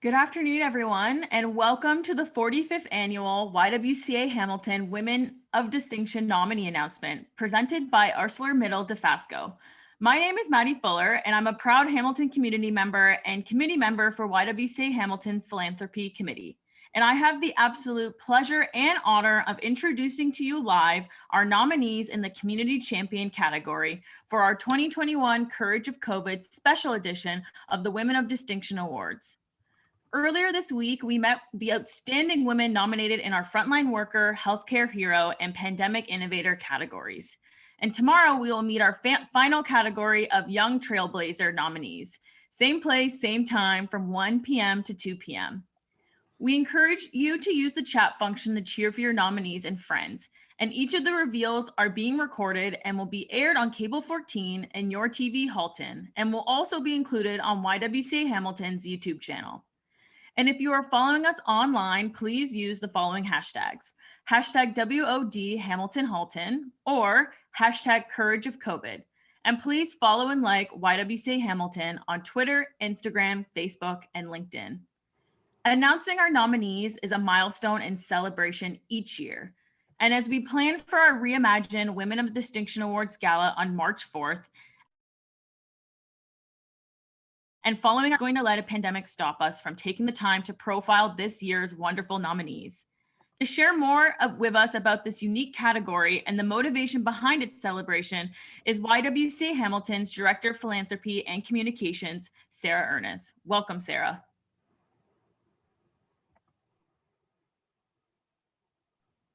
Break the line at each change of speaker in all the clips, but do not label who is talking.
Good afternoon, everyone, and welcome to the 45th Annual YWCA Hamilton Women of Distinction Nominee Announcement, presented by ArcelorMittal Dofasco. My name is Maddie Fuller, and I'm a proud Hamilton community member and committee member for YWCA Hamilton's Philanthropy Committee. And I have the absolute pleasure and honor of introducing to you live our nominees in the Community Champion category for our 2021 Courage of COVID special edition of the Women of Distinction Awards. Earlier this week, we met the outstanding women nominated in our Frontline Worker, Healthcare Hero, and Pandemic Innovator categories. And tomorrow, we will meet our final category of Young Trailblazer nominees. Same place, same time, from 1 p.m. to 2 p.m. We encourage you to use the chat function to cheer for your nominees and friends. And each of the reveals are being recorded and will be aired on Cable 14 and Your TV Halton, and will also be included on YWCA Hamilton's YouTube channel. And if you are following us online, please use the following hashtags: hashtag WOD Hamilton Halton or hashtag Courage of COVID. And please follow and like YWCA Hamilton on Twitter, Instagram, Facebook, and LinkedIn. Announcing our nominees is a milestone and celebration each year. And as we plan for our Reimagine Women of Distinction Awards Gala on March 4th, and following, are going to let a pandemic stop us from taking the time to profile this year's wonderful nominees. To share more with us about this unique category and the motivation behind its celebration is YWCA Hamilton's Director of Philanthropy and Communications, Sarah Ernest. Welcome, Sarah.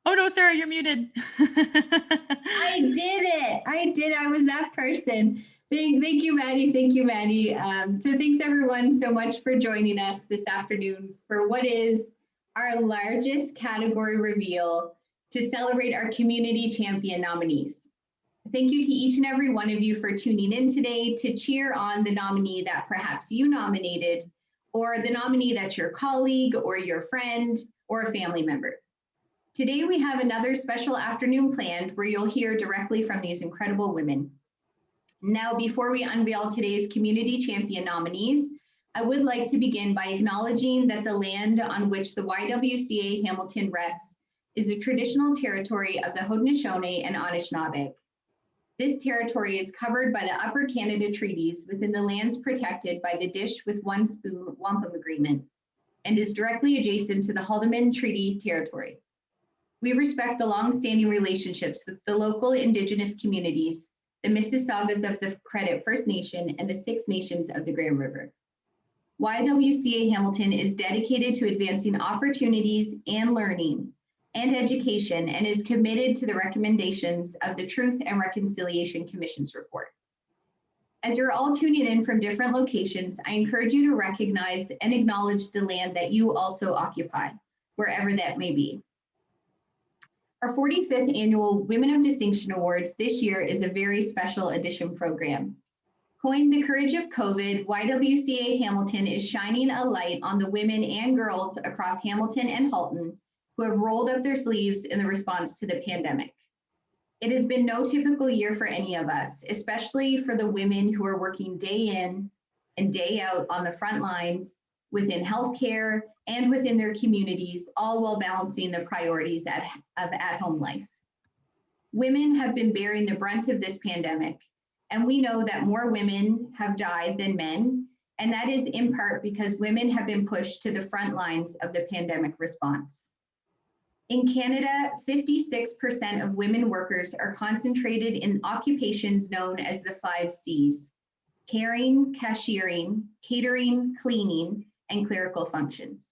Oh no, Sarah, you're muted.
I did it. I was that person. Thank you, Maddie. Thank you, Maddie. So thanks everyone so much for joining us this afternoon for what is our largest category reveal to celebrate our community champion nominees. Thank you to each and every one of you for tuning in today to cheer on the nominee that perhaps you nominated, or the nominee that's your colleague or your friend or a family member. Today we have another special afternoon planned where you'll hear directly from these incredible women. Now, before we unveil today's community champion nominees, I would like to begin by acknowledging that the land on which the YWCA Hamilton rests is a traditional territory of the Haudenosaunee and Anishinaabe. This territory is covered by the Upper Canada Treaties within the lands protected by the Dish with One Spoon Wampum Agreement and is directly adjacent to the Haldimand Treaty territory. We respect the long-standing relationships with the local Indigenous communities, the Mississaugas of the Credit First Nation, and the Six Nations of the Grand River. YWCA Hamilton is dedicated to advancing opportunities and learning and education and is committed to the recommendations of the Truth and Reconciliation Commission's report. As you're all tuning in from different locations, I encourage you to recognize and acknowledge the land that you also occupy, wherever that may be. Our 45th Annual Women of Distinction Awards this year is a very special edition program. Coined the Courage of COVID, YWCA Hamilton is shining a light on the women and girls across Hamilton and Halton who have rolled up their sleeves in the response to the pandemic. It has been no typical year for any of us, especially for the women who are working day in and day out on the front lines within healthcare and within their communities, all while balancing the priorities of at-home life. Women have been bearing the brunt of this pandemic, and we know that more women have died than men, and that is in part because women have been pushed to the front lines of the pandemic response. In Canada, 56% of women workers are concentrated in occupations known as the 5 Cs: caring, cashiering, catering, cleaning, and clerical functions.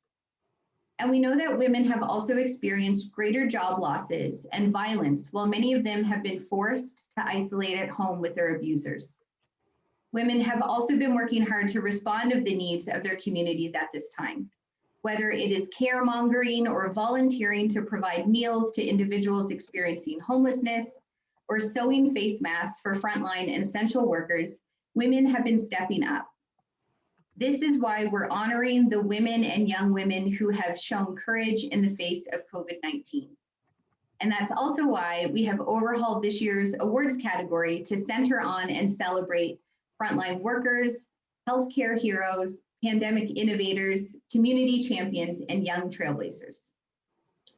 And we know that women have also experienced greater job losses and violence, while many of them have been forced to isolate at home with their abusers. Women have also been working hard to respond to the needs of their communities at this time, whether it is caremongering or volunteering to provide meals to individuals experiencing homelessness, or sewing face masks for frontline and essential workers. Women have been stepping up. This is why we're honoring the women and young women who have shown courage in the face of COVID-19. And that's also why we have overhauled this year's awards category to center on and celebrate frontline workers, healthcare heroes, pandemic innovators, community champions, and young trailblazers.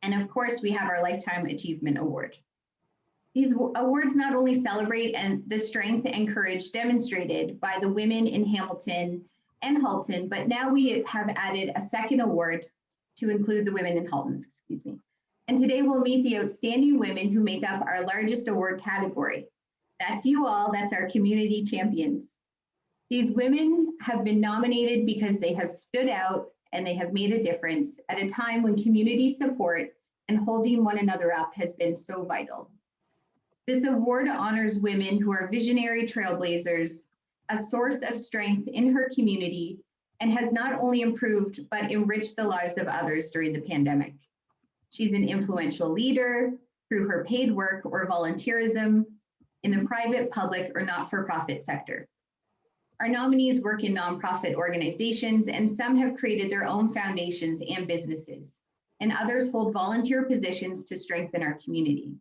And of course, we have our Lifetime Achievement Award. These awards not only celebrate the strength and courage demonstrated by the women in Hamilton and Halton, but now we have added a second award to include the women in Halton, excuse me. And today we'll meet the outstanding women who make up our largest award category. That's you all, that's our community champions. These women have been nominated because they have stood out and they have made a difference at a time when community support and holding one another up has been so vital. This award honors women who are visionary trailblazers, a source of strength in her community, and has not only improved, but enriched the lives of others during the pandemic. She's an influential leader through her paid work or volunteerism in the private, public, or not-for-profit sector. Our nominees work in nonprofit organizations, and some have created their own foundations and businesses, and others hold volunteer positions to strengthen our community.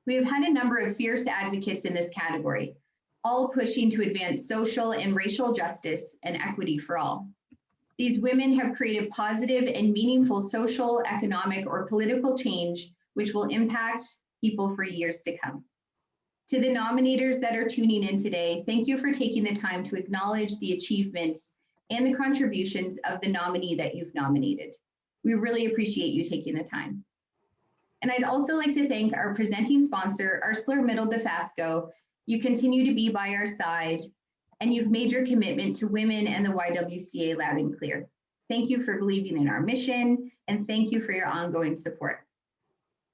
We have had a number of fierce advocates in this category, all pushing to advance social and racial justice and equity for all. These women have created positive and meaningful social, economic, or political change, which will impact people for years to come. To the nominators that are tuning in today, thank you for taking the time to acknowledge the achievements and the contributions of the nominee that you've nominated. We really appreciate you taking the time. And I'd also like to thank our presenting sponsor, ArcelorMittal Dofasco. You continue to be by our side, and you've made your commitment to women and the YWCA loud and clear. Thank you for believing in our mission, and thank you for your ongoing support.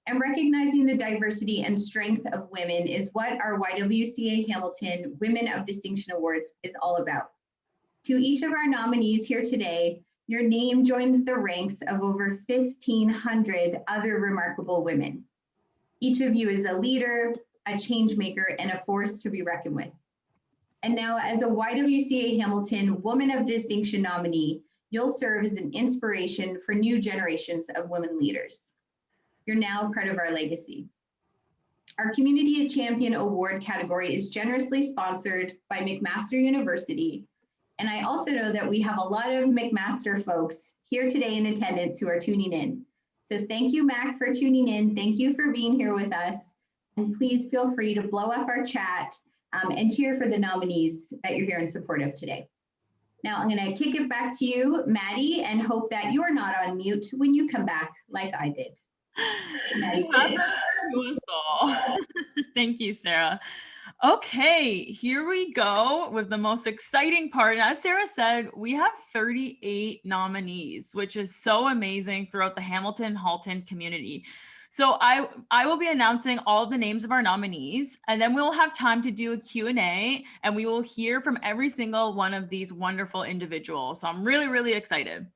And recognizing the diversity and strength of women is what our YWCA Hamilton Women of Distinction Awards is all about. To each of our nominees here today, your name joins the ranks of over 1,500 other remarkable women. Each of you is a leader, a change maker, and a force to be reckoned with. And now, as a YWCA Hamilton Woman of Distinction nominee, you'll serve as an inspiration for new generations of women leaders. You're now part of our legacy. Our Community Champion Award category is generously sponsored by McMaster University. And I also know that we have a lot of McMaster folks here today in attendance who are tuning in. So thank you, Mac, for tuning in. Thank you for being here with us. And please feel free to blow up our chat and cheer for the nominees that you're here in support of today. Now I'm gonna kick it back to you, Maddie, and hope that you're not on mute when you come back like I did. Maddie.
Thank you, Sarah. Okay, here we go with the most exciting part. As Sarah said, we have 38 nominees, which is so amazing throughout the Hamilton Halton community. So I will be announcing all the names of our nominees, and then we'll have time to do a Q&A, and we will hear from every single one of these wonderful individuals. So I'm really, really excited.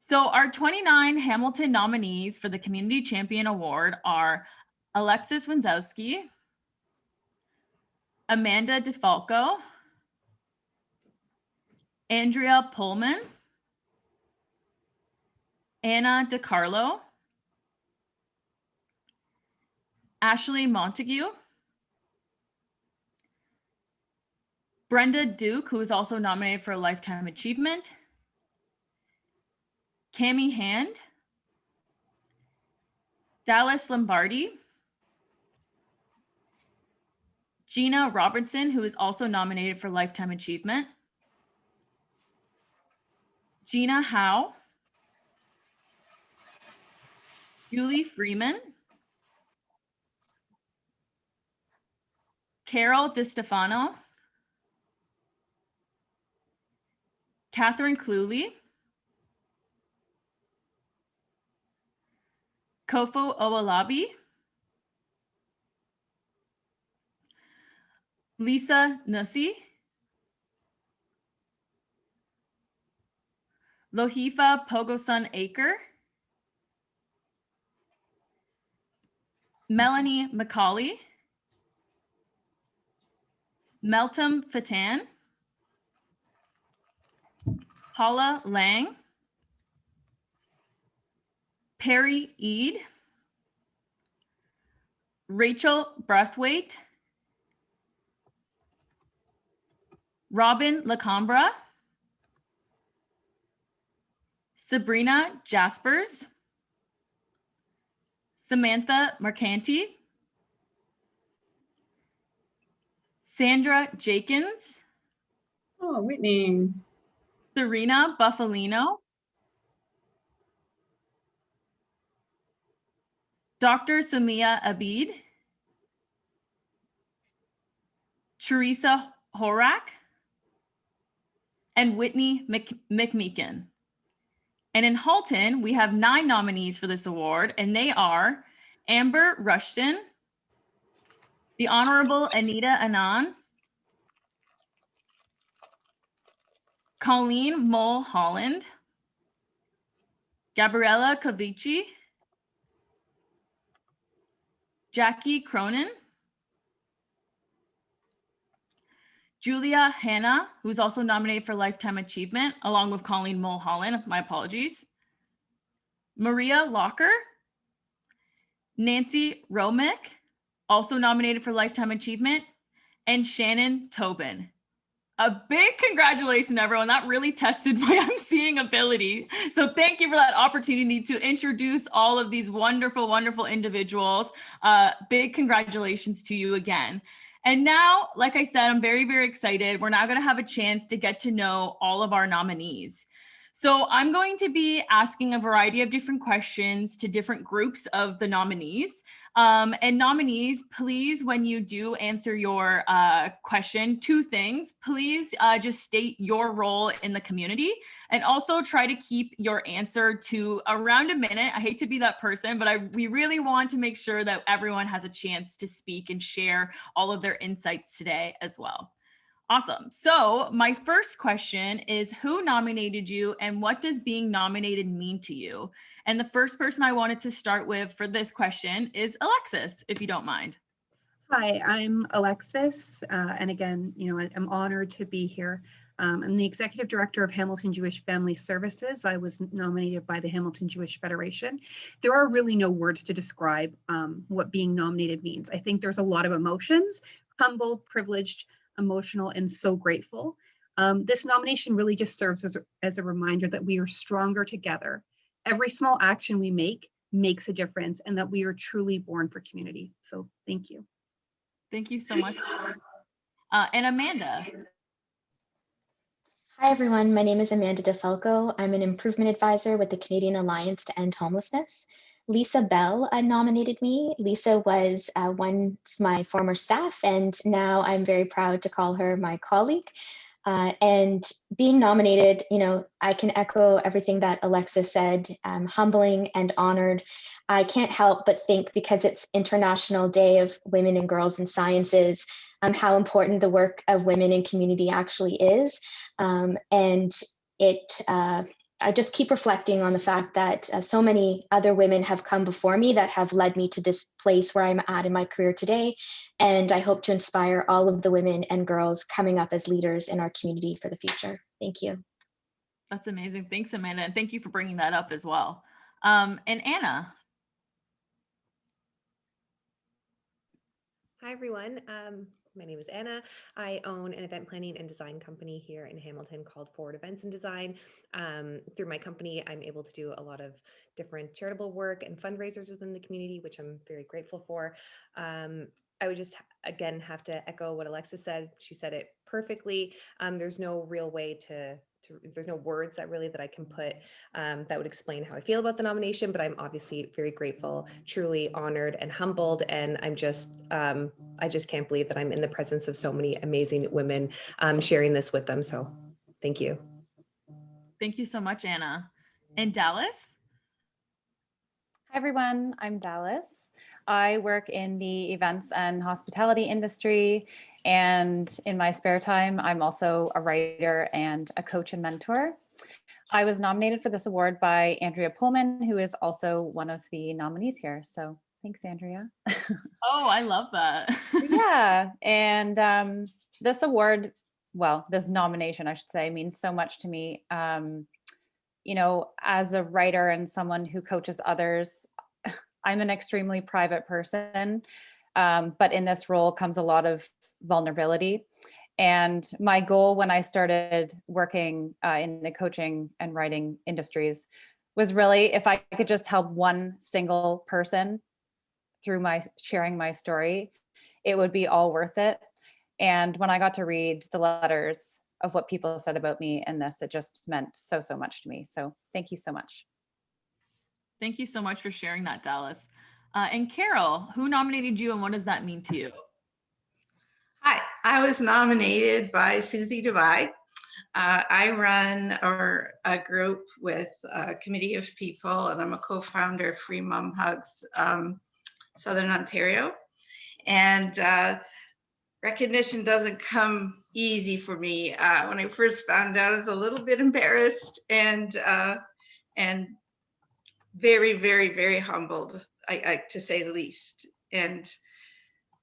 So our 29 Hamilton nominees for the Community Champion Award are Alexis Wenzowski, Amanda DeFalco, Andrea Pullman, Anna DiCarlo, Ashley Montague, Brenda Duke, who is also nominated for a Lifetime Achievement, Cami Hand, Dallas Lombardi, Gina Robertson, who is also nominated for Lifetime Achievement, Gina Howe, Julie Freeman, Carol DiStefano, Catherine Cluley, Kofo Owolabi, Lisa Nussi, Lohifa Pogosun Aker, Melanie McCauley, Meltem Fatan, Paula Lang, Perry Eade, Rachel Brathwaite, Robin Lacambra, Sabrina Jaspers, Samantha Mercanti, Sandra Jakins,
Oh, Whitney.
Serena Buffalino, Dr. Sumia Abid, Teresa Horak, and Whitney McMeekin. And in Halton, we have 9 nominees for this award, and they are Amber Rushton, the Honorable Anita Anand, Colleen Mulholland, Gabriella Cavici, Jackie Cronin, Julia Hanna, who's also nominated for Lifetime Achievement, along with Colleen Mulholland, my apologies, Maria Locker, Nancy Romick, also nominated for Lifetime Achievement, and Shannon Tobin. A big congratulations, everyone. That really tested my emceeing ability. So thank you for that opportunity to introduce all of these wonderful, wonderful individuals. Big congratulations to you again. And now, like I said, I'm very, very excited. We're now going to have a chance to get to know all of our nominees. So I'm going to be asking a variety of different questions to different groups of the nominees. And nominees, please, when you do answer your question, 2 things. Please just state your role in the community, and also try to keep your answer to around a minute. I hate to be that person, but we really want to make sure that everyone has a chance to speak and share all of their insights today as well. Awesome. So my first question is, who nominated you and what does being nominated mean to you? And the first person I wanted to start with for this question is Alexis, if you don't mind.
Hi, I'm Alexis. And again, I'm honored to be here. I'm the executive director of Hamilton Jewish Family Services. I was nominated by the Hamilton Jewish Federation. There are really no words to describe what being nominated means. I think there's a lot of emotions: humbled, privileged, emotional, and so grateful. This nomination really just serves as a reminder that we are stronger together. Every small action we make makes a difference, and that we are truly born for community. So thank you.
Thank you so much. And Amanda.
Hi, everyone. My name is Amanda DeFalco. I'm an improvement advisor with the Canadian Alliance to End Homelessness. Lisa Bell nominated me. Lisa was once my former staff, and now I'm very proud to call her my colleague. And being nominated, I can echo everything that Alexis said. I'm humbling and honored. I can't help but think, because it's International Day of Women and Girls in Sciences, how important the work of women in community actually is. I just keep reflecting on the fact that so many other women have come before me that have led me to this place where I'm at in my career today. And I hope to inspire all of the women and girls coming up as leaders in our community for the future. Thank you.
That's amazing. Thanks, Amanda. And thank you for bringing that up as well. And Anna.
Hi, everyone. My name is Anna. I own an event planning and design company here in Hamilton called Forward Events and Design. Through my company, I'm able to do a lot of different charitable work and fundraisers within the community, which I'm very grateful for. I would just, again, have to echo what Alexis said. She said it perfectly. There's no real way there's no words that I can put that would explain how I feel about the nomination, but I'm obviously very grateful, truly honored and humbled. And I just can't believe that I'm in the presence of so many amazing women sharing this with them. So thank you.
Thank you so much, Anna. And Dallas?
Hi, everyone. I'm Dallas. I work in the events and hospitality industry, and in my spare time, I'm also a writer and a coach and mentor. I was nominated for this award by Andrea Pullman, who is also one of the nominees here. So thanks, Andrea.
Oh, I love that.
Yeah, and this award, this nomination, I should say, means so much to me. As a writer and someone who coaches others, I'm an extremely private person, but in this role comes a lot of vulnerability. And my goal when I started working in the coaching and writing industries was really if I could just help one single person through my sharing my story, it would be all worth it. And when I got to read the letters of what people said about me in this, it just meant so, so much to me. So thank you so much.
Thank you so much for sharing that, Dallas. And Carol, who nominated you and what does that mean to you?
Hi, I was nominated by Susie Devine. I run a group with a committee of people, and I'm a co-founder of Free Mom Hugs Southern Ontario. And recognition doesn't come easy for me. When I first found out, I was a little bit embarrassed and very, very, very humbled, to say the least. And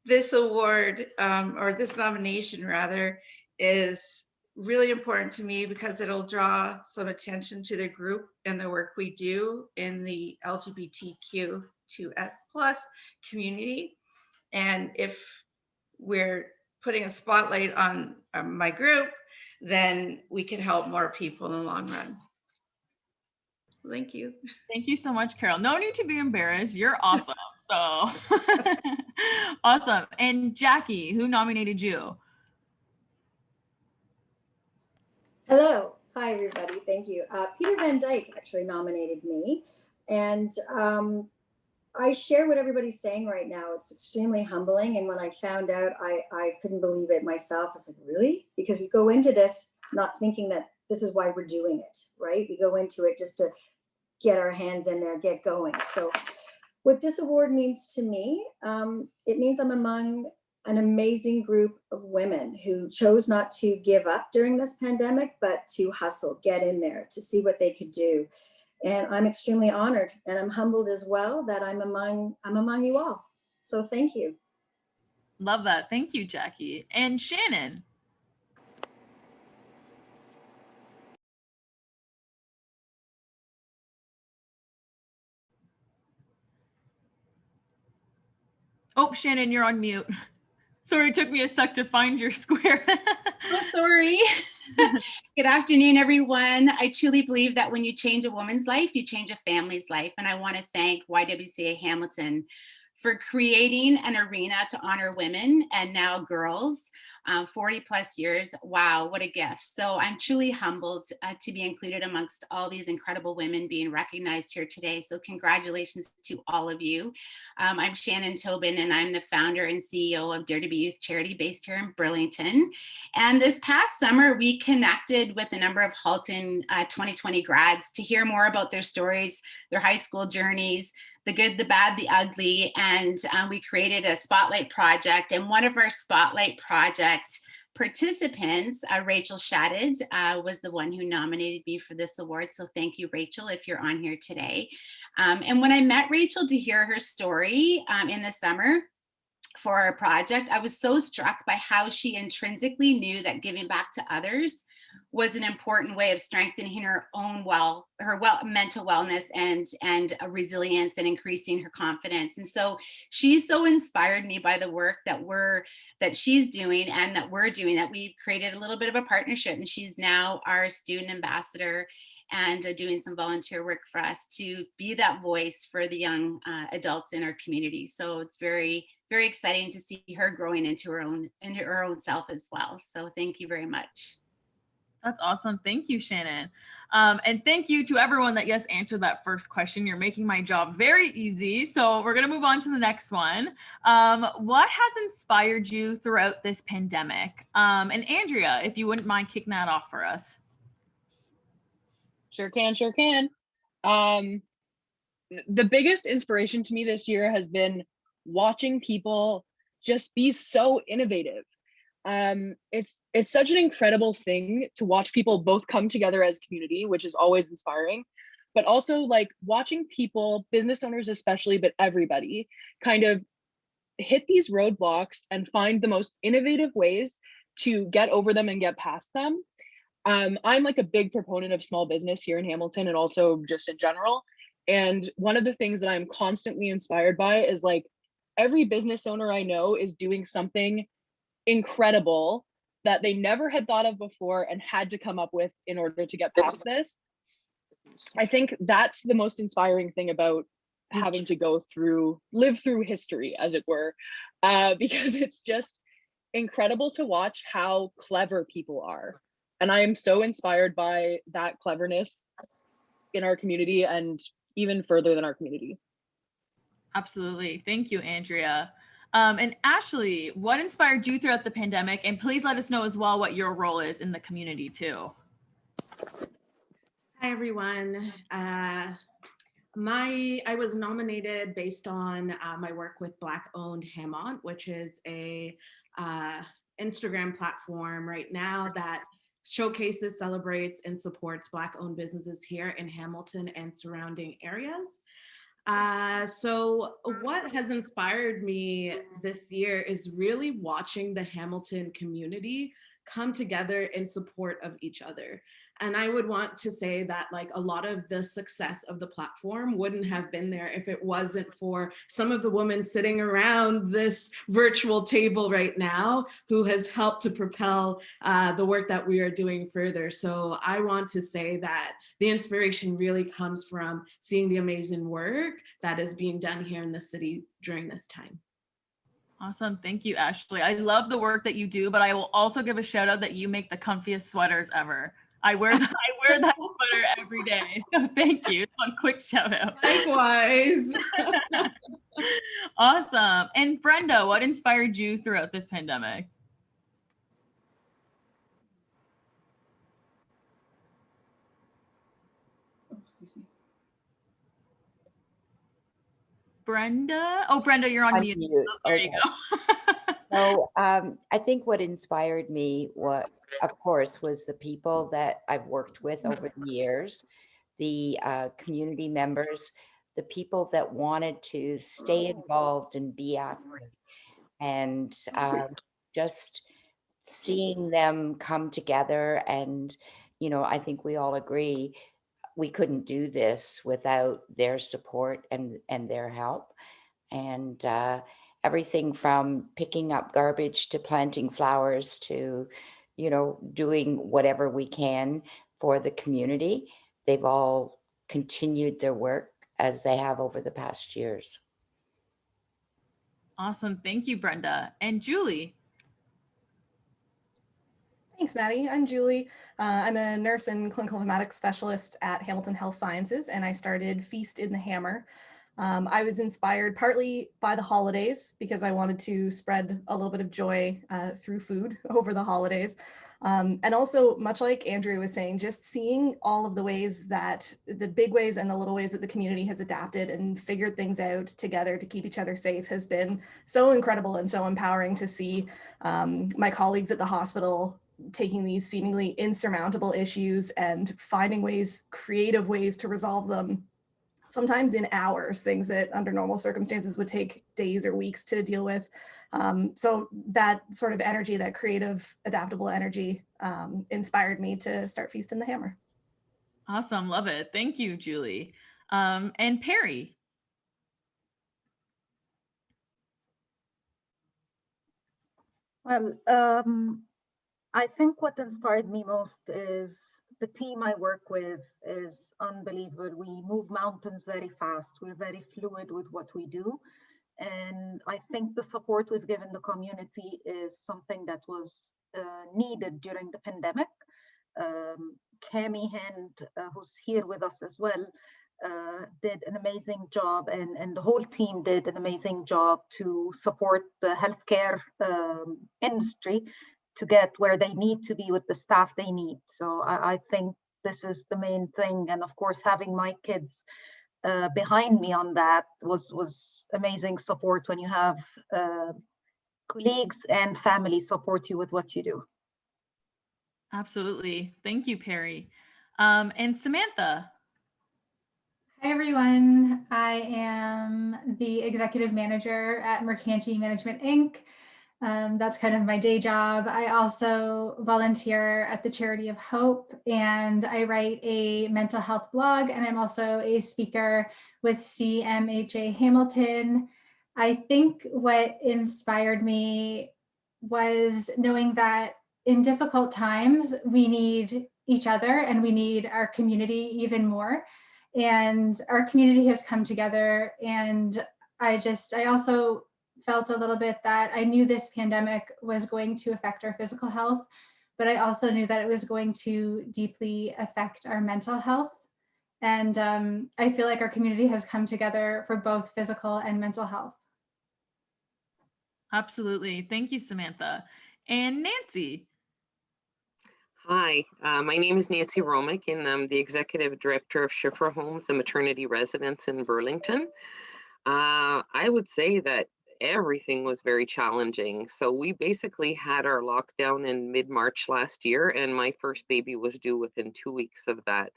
this award, or this nomination rather, is really important to me because it'll draw some attention to the group and the work we do in the LGBTQ2S+ community. And if we're putting a spotlight on my group, then we can help more people in the long run. Thank you.
Thank you so much, Carol. No need to be embarrassed. You're awesome. So awesome. And Jackie, who nominated you?
Hello. Hi, everybody. Thank you. Peter Van Dyke actually nominated me. And I share what everybody's saying right now. It's extremely humbling. And when I found out, I couldn't believe it myself. I was like, really? Because we go into this not thinking that this is why we're doing it, right? We go into it just to get our hands in there, get going. So what this award means to me, it means I'm among an amazing group of women who chose not to give up during this pandemic, but to hustle, get in there, to see what they could do. And I'm extremely honored, and I'm humbled as well that I'm among you all. So thank you.
Love that. Thank you, Jackie. And Shannon. Oh, Shannon, you're on mute. Sorry, it took me a sec to find your square.
Oh, sorry. Good afternoon, everyone. I truly believe that when you change a woman's life, you change a family's life. And I want to thank YWCA Hamilton for creating an arena to honor women and now girls, 40 plus years. Wow, what a gift. So I'm truly humbled to be included amongst all these incredible women being recognized here today. So congratulations to all of you. I'm Shannon Tobin, and I'm the founder and CEO of Dare to Be Youth Charity based here in Burlington. And this past summer, we connected with a number of Halton 2020 grads to hear more about their stories, their high school journeys, the good, the bad, the ugly, and we created a spotlight project. And one of our spotlight project participants, Rachel Shaddid, was the one who nominated me for this award. So thank you, Rachel, if you're on here today. And when I met Rachel to hear her story in the summer for our project, I was so struck by how she intrinsically knew that giving back to others was an important way of strengthening her own mental wellness and resilience and increasing her confidence. And so she's so inspired me by the work that she's doing and that we're doing, that we've created a little bit of a partnership, and she's now our student ambassador and doing some volunteer work for us to be that voice for the young adults in our community. So it's very, very exciting to see her growing into her own self as well. So thank you very much.
That's awesome. Thank you, Shannon. And thank you to everyone that answered that first question. You're making my job very easy. So we're going to move on to the next one. What has inspired you throughout this pandemic? And Andrea, if you wouldn't mind kicking that off for us.
Sure can. The biggest inspiration to me this year has been watching people just be so innovative. It's such an incredible thing to watch people both come together as community, which is always inspiring, but also like watching people, business owners especially, but everybody kind of hit these roadblocks and find the most innovative ways to get over them and get past them. I'm like a big proponent of small business here in Hamilton and also just in general. And one of the things that I'm constantly inspired by is like every business owner I know is doing something incredible that they never had thought of before and had to come up with in order to get past this. I think that's the most inspiring thing about having to live through history, as it were, because it's just incredible to watch how clever people are. And I am so inspired by that cleverness in our community and even further than our community.
Absolutely. Thank you, Andrea. And Ashley, what inspired you throughout the pandemic? And please let us know as well what your role is in the community too.
Hi, everyone. I was nominated based on my work with Black-owned Hamont, which is a Instagram platform right now that showcases, celebrates, and supports Black-owned businesses here in Hamilton and surrounding areas. So what has inspired me this year is really watching the Hamilton community come together in support of each other. And I would want to say that like a lot of the success of the platform wouldn't have been there if it wasn't for some of the women sitting around this virtual table right now who has helped to propel the work that we are doing further. So I want to say that the inspiration really comes from seeing the amazing work that is being done here in the city during this time.
Awesome. Thank you, Ashley. I love the work that you do, but I will also give a shout out that you make the comfiest sweaters ever. I wear that sweater every day. So thank you. One quick shout out.
Likewise.
Awesome. And Brenda, what inspired you throughout this pandemic?
Excuse me.
Brenda? Oh, Brenda, you're on mute. Oh, there you go.
So I think what inspired me, of course, was the people that I've worked with over the years, the community members, the people that wanted to stay involved and be active, and just seeing them come together. And, you know, I think we all agree we couldn't do this without their support and their help. And everything from picking up garbage to planting flowers to, you know, doing whatever we can for the community. They've all continued their work as they have over the past years.
Awesome. Thank you, Brenda. And Julie.
Thanks, Maddie. I'm Julie. I'm a nurse and clinical informatics specialist at Hamilton Health Sciences, and I started Feast in the Hammer. I was inspired partly by the holidays because I wanted to spread a little bit of joy through food over the holidays. And also, much like Andrea was saying, just seeing all of the ways that the big ways and the little ways that the community has adapted and figured things out together to keep each other safe has been so incredible and so empowering to see my colleagues at the hospital taking these seemingly insurmountable issues and finding ways, creative ways to resolve them, sometimes in hours, things that under normal circumstances would take days or weeks to deal with. So that sort of energy, that creative, adaptable energy inspired me to start Feast in the Hammer.
Awesome. Love it. Thank you, Julie. And Perry.
Well, I think what inspired me most is the team I work with is unbelievable. We move mountains very fast. We're very fluid with what we do. And I think the support we've given the community is something that was needed during the pandemic. Cami Hand, who's here with us as well, did an amazing job, and the whole team did an amazing job to support the healthcare industry to get where they need to be with the staff they need. So I think this is the main thing. And of course, having my kids behind me on that was amazing support when you have colleagues and family support you with what you do.
Absolutely. Thank you, Perry. And Samantha.
Hi, everyone. I am the executive manager at Mercanti Management, Inc. That's kind of my day job. I also volunteer at the Charity of Hope, and I write a mental health blog, and I'm also a speaker with CMHA Hamilton. I think what inspired me was knowing that in difficult times, we need each other and we need our community even more. And our community has come together. And I also felt a little bit that I knew this pandemic was going to affect our physical health, but I also knew that it was going to deeply affect our mental health. And I feel like our community has come together for both physical and mental health.
Absolutely. Thank you, Samantha. And Nancy.
Hi, my name is Nancy Romick, and I'm the Executive Director of Schiffer Homes and Maternity Residence in Burlington. I would say that everything was very challenging. So we basically had our lockdown in mid-March last year, and my first baby was due within 2 weeks of that.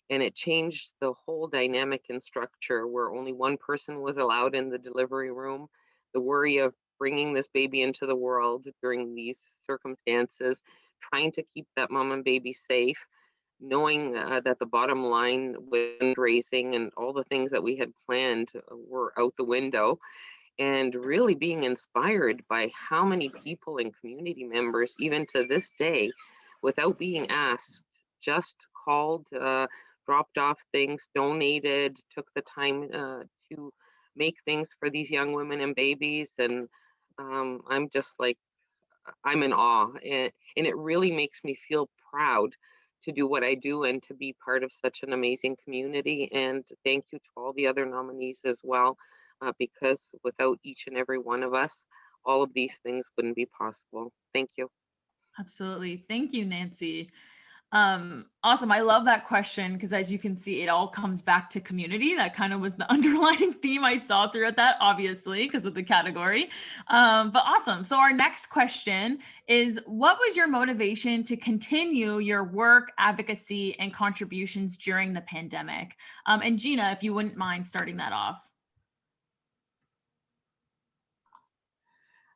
And it changed the whole dynamic and structure where only one person was allowed in the delivery room. The worry of bringing this baby into the world during these circumstances, trying to keep that mom and baby safe, knowing that the bottom line with fundraising and all the things that we had planned were out the window, and really being inspired by how many people and community members, even to this day, without being asked, just called, dropped off things, donated, took the time to make things for these young women and babies. And I'm just like, I'm in awe. And it really makes me feel proud to do what I do and to be part of such an amazing community. And thank you to all the other nominees as well, because without each and every one of us, all of these things wouldn't be possible. Thank you.
Absolutely. Thank you, Nancy. Awesome. I love that question because as you can see, it all comes back to community. That kind of was the underlying theme I saw throughout that, obviously, because of the category. But awesome. So our next question is, what was your motivation to continue your work, advocacy, and contributions during the pandemic? And Gina, if you wouldn't mind starting that off.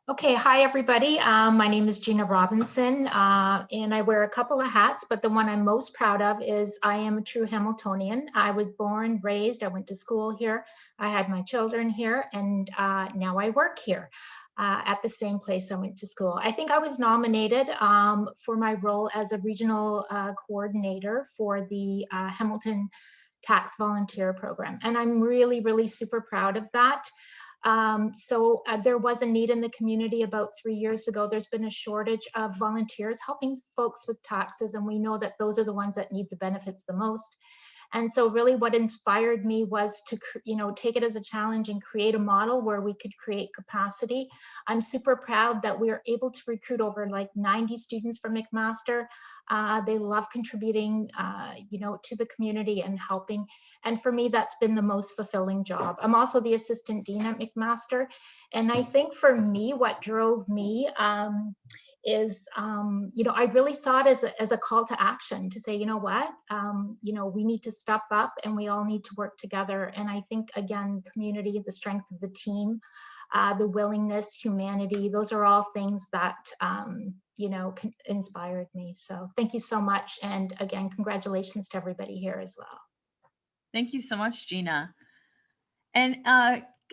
Okay, hi everybody. My name is Gina Robinson, and I wear a couple of hats, but the one I'm most proud of is I am a true Hamiltonian. I was born, raised, I went to school here, I had my children here, and now I work here at the same place I went to school. I think I was nominated for my role as a regional coordinator for the Hamilton Tax Volunteer Program, and I'm really, really super proud of that. There was a need in the community about 3 years ago. There's been a shortage of volunteers helping folks with taxes, and we know that those are the ones that need the benefits the most. And so really what inspired me was to, take it as a challenge and create a model where we could create capacity. I'm super proud that we are able to recruit over like 90 students from McMaster. They love contributing, to the community and helping. And for me, that's been the most fulfilling job. I'm also the assistant dean at McMaster. And I think for me, what drove me is, I really saw it as a call to action to say, you know what, we need to step up and we all need to work together. And I think, again, community, the strength of the team, the willingness, humanity, those are all things that, inspired me. So thank you so much. And again, congratulations to everybody here as well.
Thank you so much, Gina. And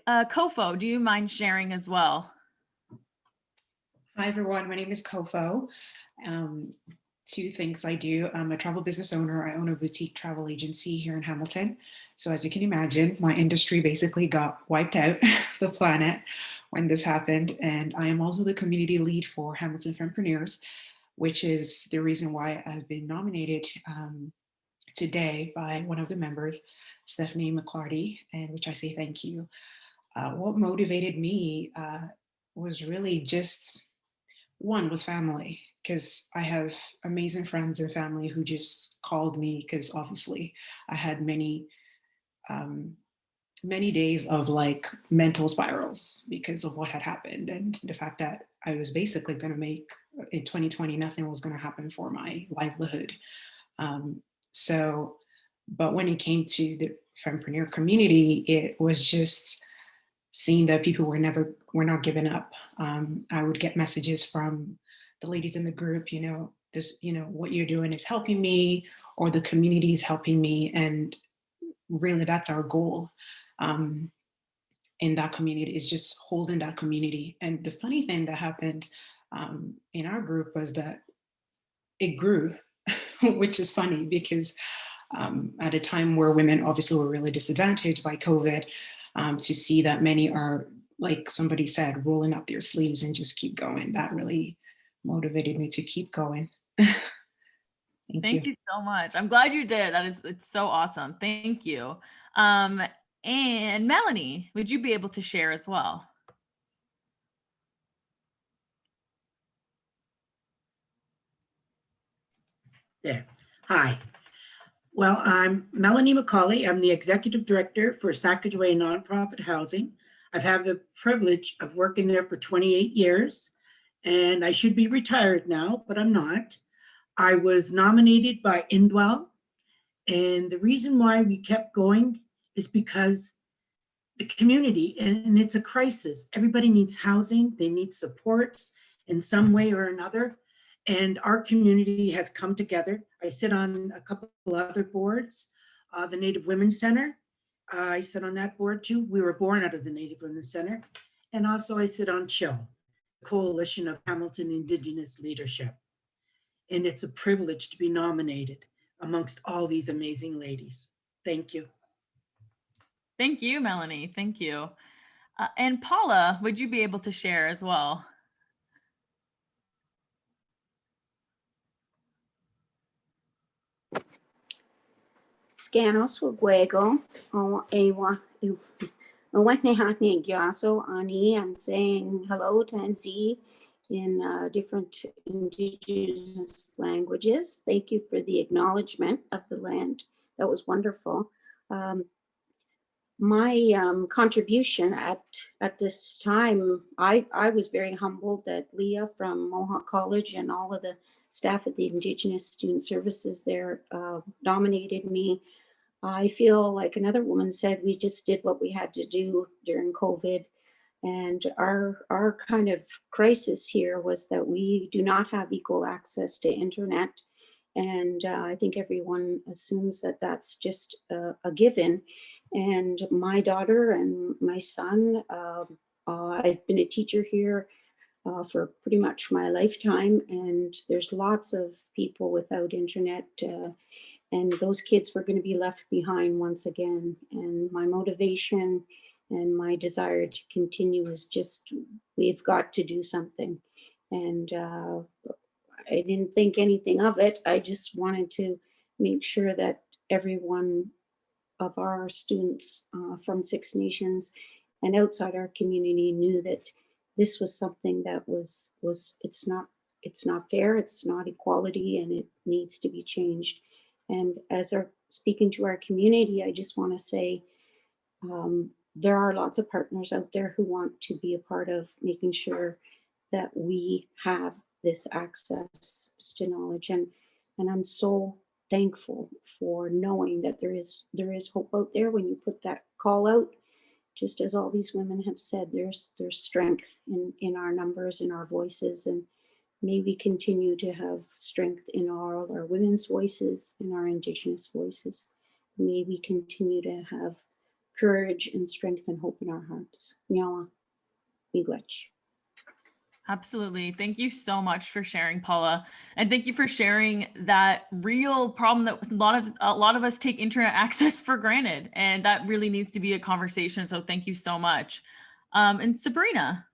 Kofo, do you mind sharing as well?
Hi, everyone. My name is Kofo. Two things I do. I'm a travel business owner. I own a boutique travel agency here in Hamilton. So as you can imagine, my industry basically got wiped out the planet when this happened. And I am also the community lead for Hamilton Fempreneurs, which is the reason why I've been nominated today by one of the members, Stephanie McClarty, and which I say thank you. What motivated me was really just, one was family, because I have amazing friends and family who just called me because obviously I had many days of like mental spirals because of what had happened and the fact that I was basically going to make in 2020, nothing was going to happen for my livelihood. But when it came to the fempreneur community, it was just seeing that people were not giving up. I would get messages from the ladies in the group, what you're doing is helping me, or the community is helping me. And really that's our goal in that community, is just holding that community. And the funny thing that happened in our group was that it grew, which is funny because at a time where women obviously were really disadvantaged by COVID, to see that many are, like somebody said, rolling up their sleeves and just keep going, that really motivated me to keep going.
Thank you so much. I'm glad you did. It's so awesome. Thank you. And Melanie, would you be able to share as well?
There. Hi. Well, I'm Melanie McCauley. I'm the Executive Director for Sacagawea Nonprofit Housing. I've had the privilege of working there for 28 years, and I should be retired now, but I'm not. I was nominated by Indwell, and the reason why we kept going is because the community, and it's a crisis. Everybody needs housing, they need supports in some way or another. And our community has come together. I sit on a couple other boards, the Native Women's Center. I sit on that board too. We were born out of the Native Women's Center. And also I sit on CHIL, Coalition of Hamilton Indigenous Leadership. And it's a privilege to be nominated amongst all these amazing ladies. Thank you.
Thank you, Melanie. Thank you. And Paula, would you be able to share as well?
Scanos Wagwego, I'm saying hello to NZ in different Indigenous languages. Thank you for the acknowledgement of the land. That was wonderful. My contribution at this time, I was very humbled that Leah from Mohawk College and all of the staff at the Indigenous Student Services there nominated me. I feel like another woman said, we just did what we had to do during COVID. And our kind of crisis here was that we do not have equal access to internet. And I think everyone assumes that that's just a given. And my daughter and my son, I've been a teacher here for pretty much my lifetime, and there's lots of people without internet, and those kids were going to be left behind once again. And my motivation and my desire to continue is just, we've got to do something. And I didn't think anything of it. I just wanted to make sure that everyone of our students from Six Nations and outside our community knew that this was something that was it's not fair, it's not equality, and it needs to be changed. And as speaking to our community, I just want to say there are lots of partners out there who want to be a part of making sure that we have this access to knowledge. And I'm so thankful for knowing that there is hope out there when you put that call out. Just as all these women have said, there's strength in our numbers, in our voices, and may we continue to have strength in all our women's voices, in our Indigenous voices. May we continue to have courage and strength and hope in our hearts. Nyawa, miigwech.
Absolutely. Thank you so much for sharing, Paula. And thank you for sharing that real problem that a lot of us take internet access for granted. And that really needs to be a conversation. So thank you so much. And Sabrina.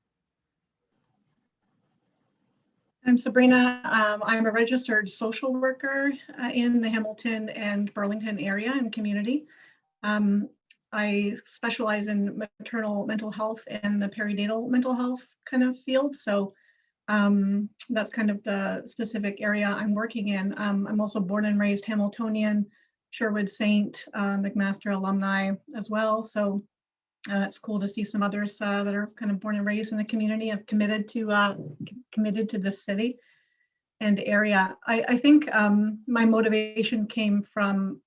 I'm Sabrina. I'm a registered social worker in the Hamilton and Burlington area and community. I specialize in maternal mental health and the perinatal mental health kind of field. So that's kind of the specific area I'm working in. I'm also born and raised Hamiltonian, Sherwood Saint, McMaster alumni as well. So it's cool to see some others that are kind of born and raised in the community, have committed to this city and area. I think my motivation came from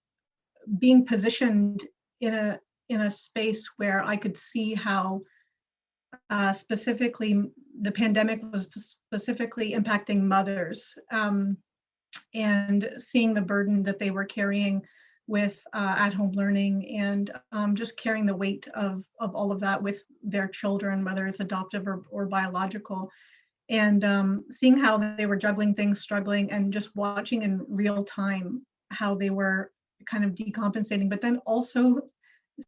being positioned in a space where I could see how specifically the pandemic was specifically impacting mothers, and seeing the burden that they were carrying with at-home learning, and just carrying the weight of all of that with their children, whether it's adoptive or biological. And seeing how they were juggling things, struggling, and just watching in real time how they were kind of decompensating, but then also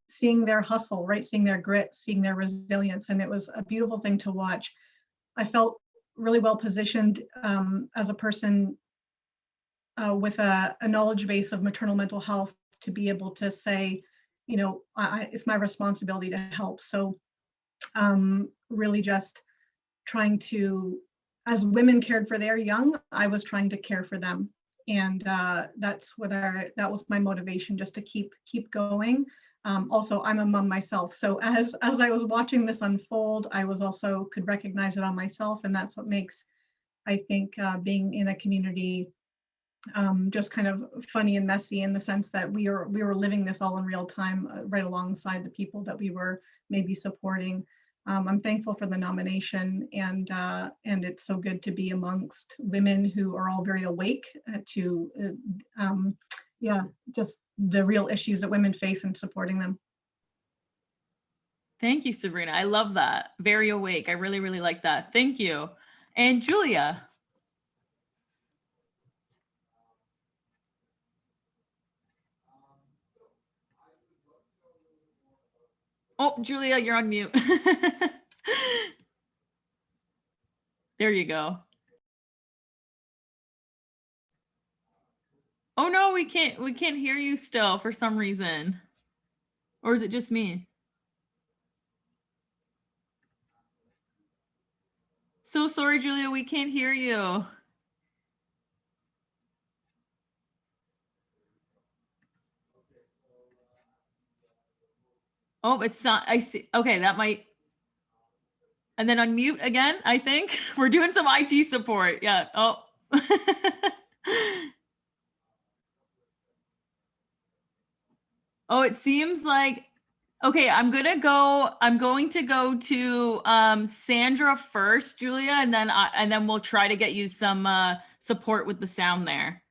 seeing their hustle, right? Seeing their grit, seeing their resilience. And it was a beautiful thing to watch. I felt really well positioned as a person with a knowledge base of maternal mental health to be able to say, you know, it's my responsibility to help. So really just trying to, as women cared for their young, I was trying to care for them. And that's what that was my motivation, just to keep going. Also, I'm a mom myself. So as I was watching this unfold, I was also could recognize it on myself. And that's what makes, I think, being in a community just kind of funny and messy, in the sense that we were living this all in real time, right alongside the people that we were maybe supporting. I'm thankful for the nomination, and it's so good to be amongst women who are all very awake to just the real issues that women face and supporting them.
Thank you, Sabrina. I love that. Very awake. I really, really like that. Thank you. And Julia. Oh, Julia, you're on mute. There you go. Oh no, we can't hear you still for some reason. Or is it just me? So sorry, Julia, we can't hear you. Oh, it's not, I see. Okay, that might. And then unmute again, I think. We're doing some IT support. Yeah. Oh. Oh, it seems like, okay, I'm going to go to Sandra first, Julia, and then we'll try to get you some support with the sound there.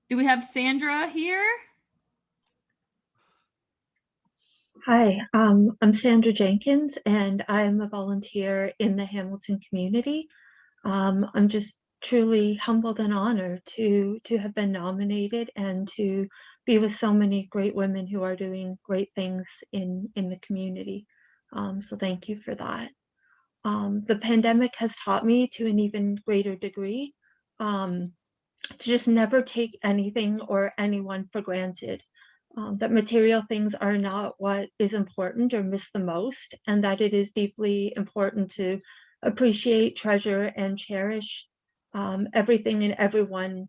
Do we have Sandra here?
Hi, I'm Sandra Jenkins, and I'm a volunteer in the Hamilton community. I'm just truly humbled and honored to have been nominated and to be with so many great women who are doing great things in the community. So thank you for that. The pandemic has taught me to an even greater degree to just never take anything or anyone for granted. That material things are not what is important or miss the most, and that it is deeply important to appreciate, treasure, and cherish everything and everyone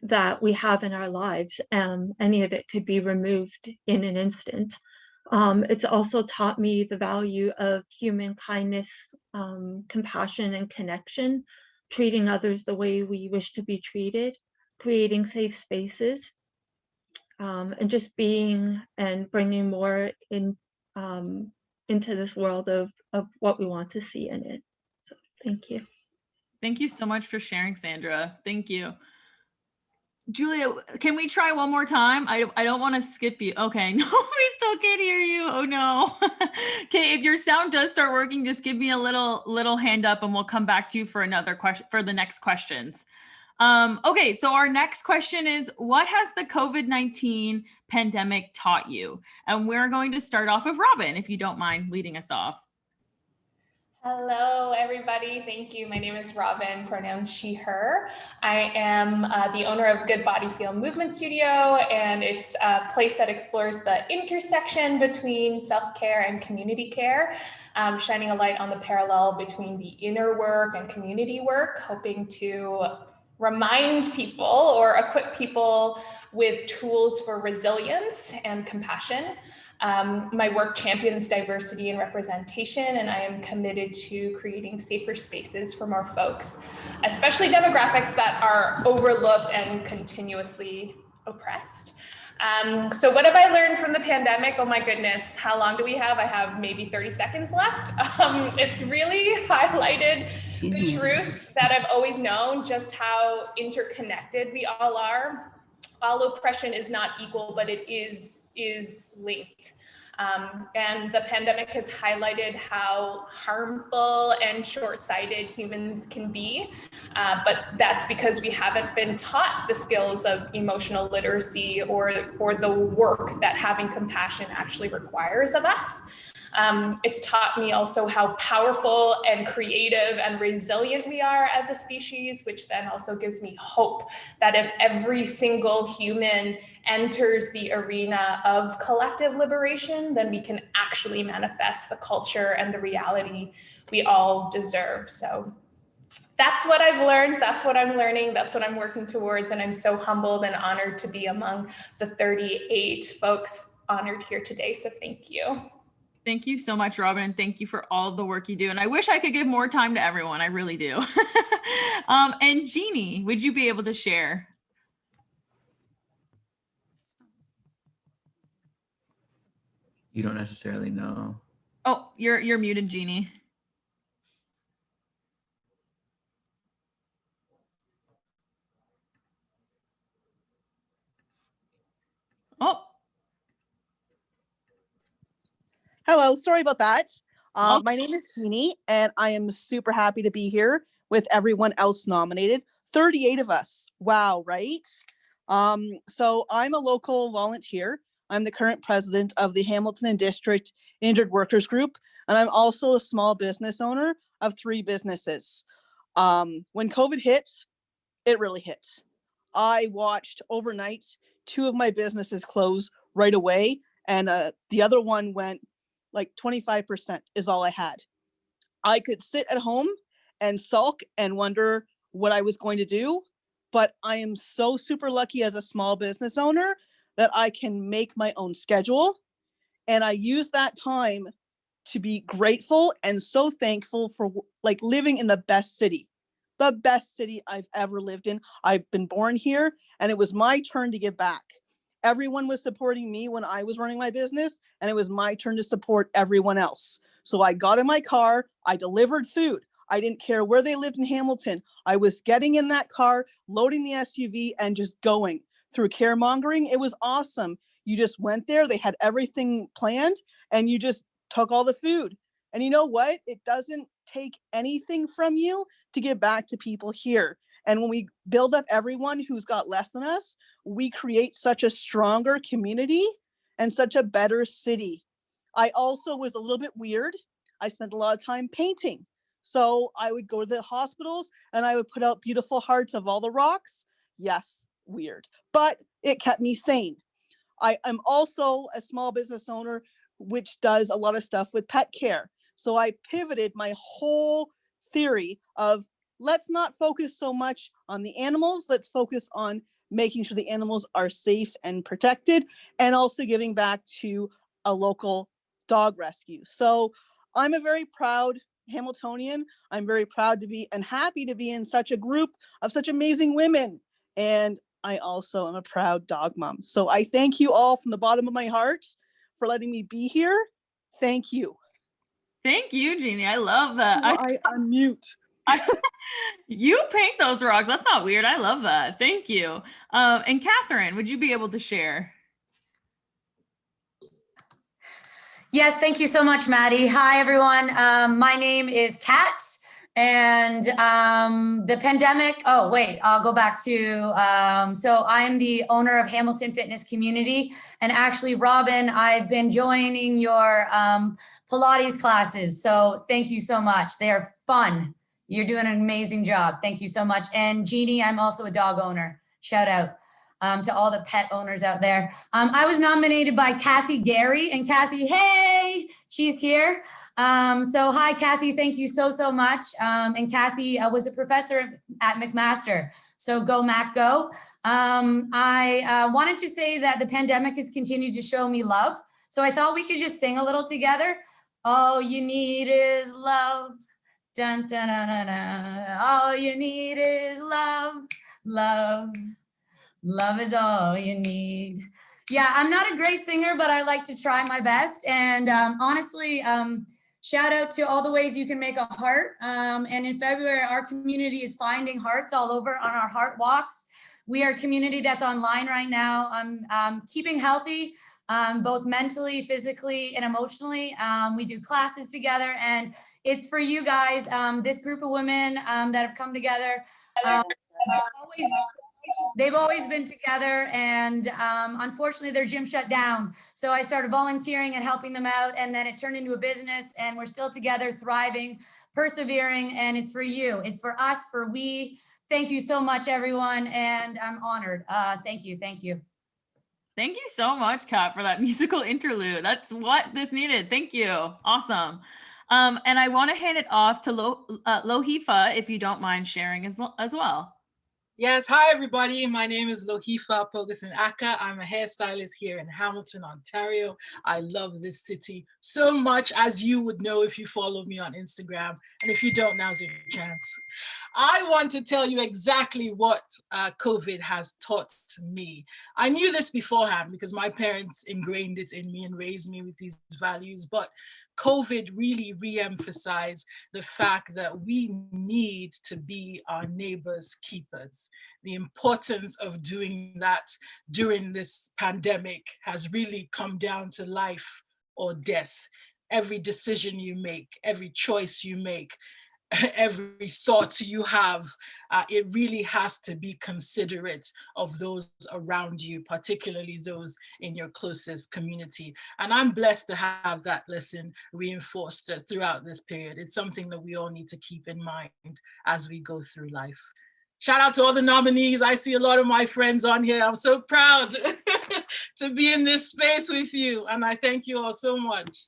that we have in our lives. Any of it could be removed in an instant. It's also taught me the value of human kindness, compassion, and connection, treating others the way we wish to be treated, creating safe spaces, and just being and bringing more in into this world of what we want to see in it. So thank you.
Thank you so much for sharing, Sandra. Thank you. Julia, can we try one more time? I don't want to skip you. Okay, no, we still can't hear you. Oh no. Okay, if your sound does start working, just give me a little hand up and we'll come back to you for another question, for the next questions. Okay, so our next question is, what has the COVID-19 pandemic taught you? And we're going to start off with Robin, if you don't mind leading us off.
Hello, everybody. Thank you. My name is Robin, pronouns she, her. I am the owner of Good Body Feel Movement Studio, and it's a place that explores the intersection between self-care and community care, shining a light on the parallel between the inner work and community work, hoping to remind people or equip people with tools for resilience and compassion. My work champions diversity and representation, and I am committed to creating safer spaces for more folks, especially demographics that are overlooked and continuously oppressed. So what have I learned from the pandemic? Oh my goodness, how long do we have? I have maybe 30 seconds left. It's really highlighted the truth that I've always known, just how interconnected we all are. All oppression is not equal, but it is linked. And the pandemic has highlighted how harmful and short-sighted humans can be. But that's because we haven't been taught the skills of emotional literacy or the work that having compassion actually requires of us. It's taught me also how powerful and creative and resilient we are as a species, which then also gives me hope that if every single human enters the arena of collective liberation, then we can actually manifest the culture and the reality we all deserve. So that's what I've learned. That's what I'm learning. That's what I'm working towards. And I'm so humbled and honored to be among the 38 folks honored here today. So thank you.
Thank you so much, Robin, and thank you for all the work you do. And I wish I could give more time to everyone. I really do. And Jeannie, would you be able to share?
You don't necessarily know.
Oh, you're muted, Jeannie. Oh.
Hello, sorry about that. My name is Jeannie, and I am super happy to be here with everyone else nominated. 38 of us. Wow, right? So I'm a local volunteer. I'm the current president of the Hamilton and District Injured Workers Group, and I'm also a small business owner of 3 businesses. When COVID hit, it really hit. I watched overnight 2 of my businesses close right away, and the other one went like 25% is all I had. I could sit at home and sulk and wonder what I was going to do, but I am so super lucky as a small business owner that I can make my own schedule. And I use that time to be grateful and so thankful for like living in the best city I've ever lived in. I've been born here, and it was my turn to give back. Everyone was supporting me when I was running my business, and it was my turn to support everyone else. So I got in my car, I delivered food. I didn't care where they lived in Hamilton. I was getting in that car, loading the SUV, and just going through caremongering. It was awesome. You just went there, they had everything planned, and you just took all the food. And you know what? It doesn't take anything from you to give back to people here. And when we build up everyone who's got less than us, we create such a stronger community and such a better city. I also was a little bit weird. I spent a lot of time painting. So I would go to the hospitals and I would put out beautiful hearts of all the rocks. Yes, weird, but it kept me sane. I am also a small business owner, which does a lot of stuff with pet care. So I pivoted my whole theory of let's not focus so much on the animals. Let's focus on making sure the animals are safe and protected, and also giving back to a local dog rescue. So I'm a very proud Hamiltonian. I'm very proud to be and happy to be in such a group of such amazing women. And I also am a proud dog mom. So I thank you all from the bottom of my heart for letting me be here. Thank you.
Thank you, Jeannie. I love that.
I unmute.
You paint those rocks. That's not weird. I love that. Thank you. And Catherine, would you be able to share?
Yes, thank you so much, Maddie. Hi, everyone. My name is Kat, and the pandemic, oh, wait, I'll go back to, so I'm the owner of Hamilton Fitness Community, and actually, Robin, I've been joining your Pilates classes, so thank you so much. They are fun. You're doing an amazing job. Thank you so much. And Jeannie, I'm also a dog owner. Shout out. To all the pet owners out there. I was nominated by Kathy Gary, and Kathy, hey, she's here. So hi, Kathy, thank you so, so much. And Kathy was a professor at McMaster, so go Mac, go. I wanted to say that the pandemic has continued to show me love. So I thought we could just sing a little together. All you need is love. Dun, dun, dun, dun, dun. All you need is love, love. Love is all you need. Yeah, I'm not a great singer, but I like to try my best. And honestly, shout out to all the ways you can make a heart. And in February, our community is finding hearts all over on our heart walks. We are a community that's online right now. Keeping healthy, both mentally, physically, and emotionally. We do classes together, and it's for you guys, this group of women that have come together. They've always been together, and unfortunately their gym shut down. So I started volunteering and helping them out, and then it turned into a business, and we're still together, thriving, persevering, and it's for you. It's for us, for we. Thank you so much, everyone, and I'm honored. Thank you, thank you.
Thank you so much, Kat, for that musical interlude. That's what this needed. Thank you. Awesome. And I want to hand it off to Lohifa, if you don't mind sharing as well.
Yes, hi everybody. My name is Lohifa Pogasin Aka. I'm a hairstylist here in Hamilton, Ontario. I love this city so much, as you would know if you follow me on Instagram. And if you don't, now's your chance. I want to tell you exactly what COVID has taught me. I knew this beforehand because my parents ingrained it in me and raised me with these values, but COVID really re-emphasized the fact that we need to be our neighbors' keepers. The importance of doing that during this pandemic has really come down to life or death. Every decision you make, every choice you make, every thought you have, it really has to be considerate of those around you, particularly those in your closest community. And I'm blessed to have that lesson reinforced throughout this period. It's something that we all need to keep in mind as we go through life. Shout out to all the nominees. I see a lot of my friends on here. I'm so proud to be in this space with you. And I thank you all so much.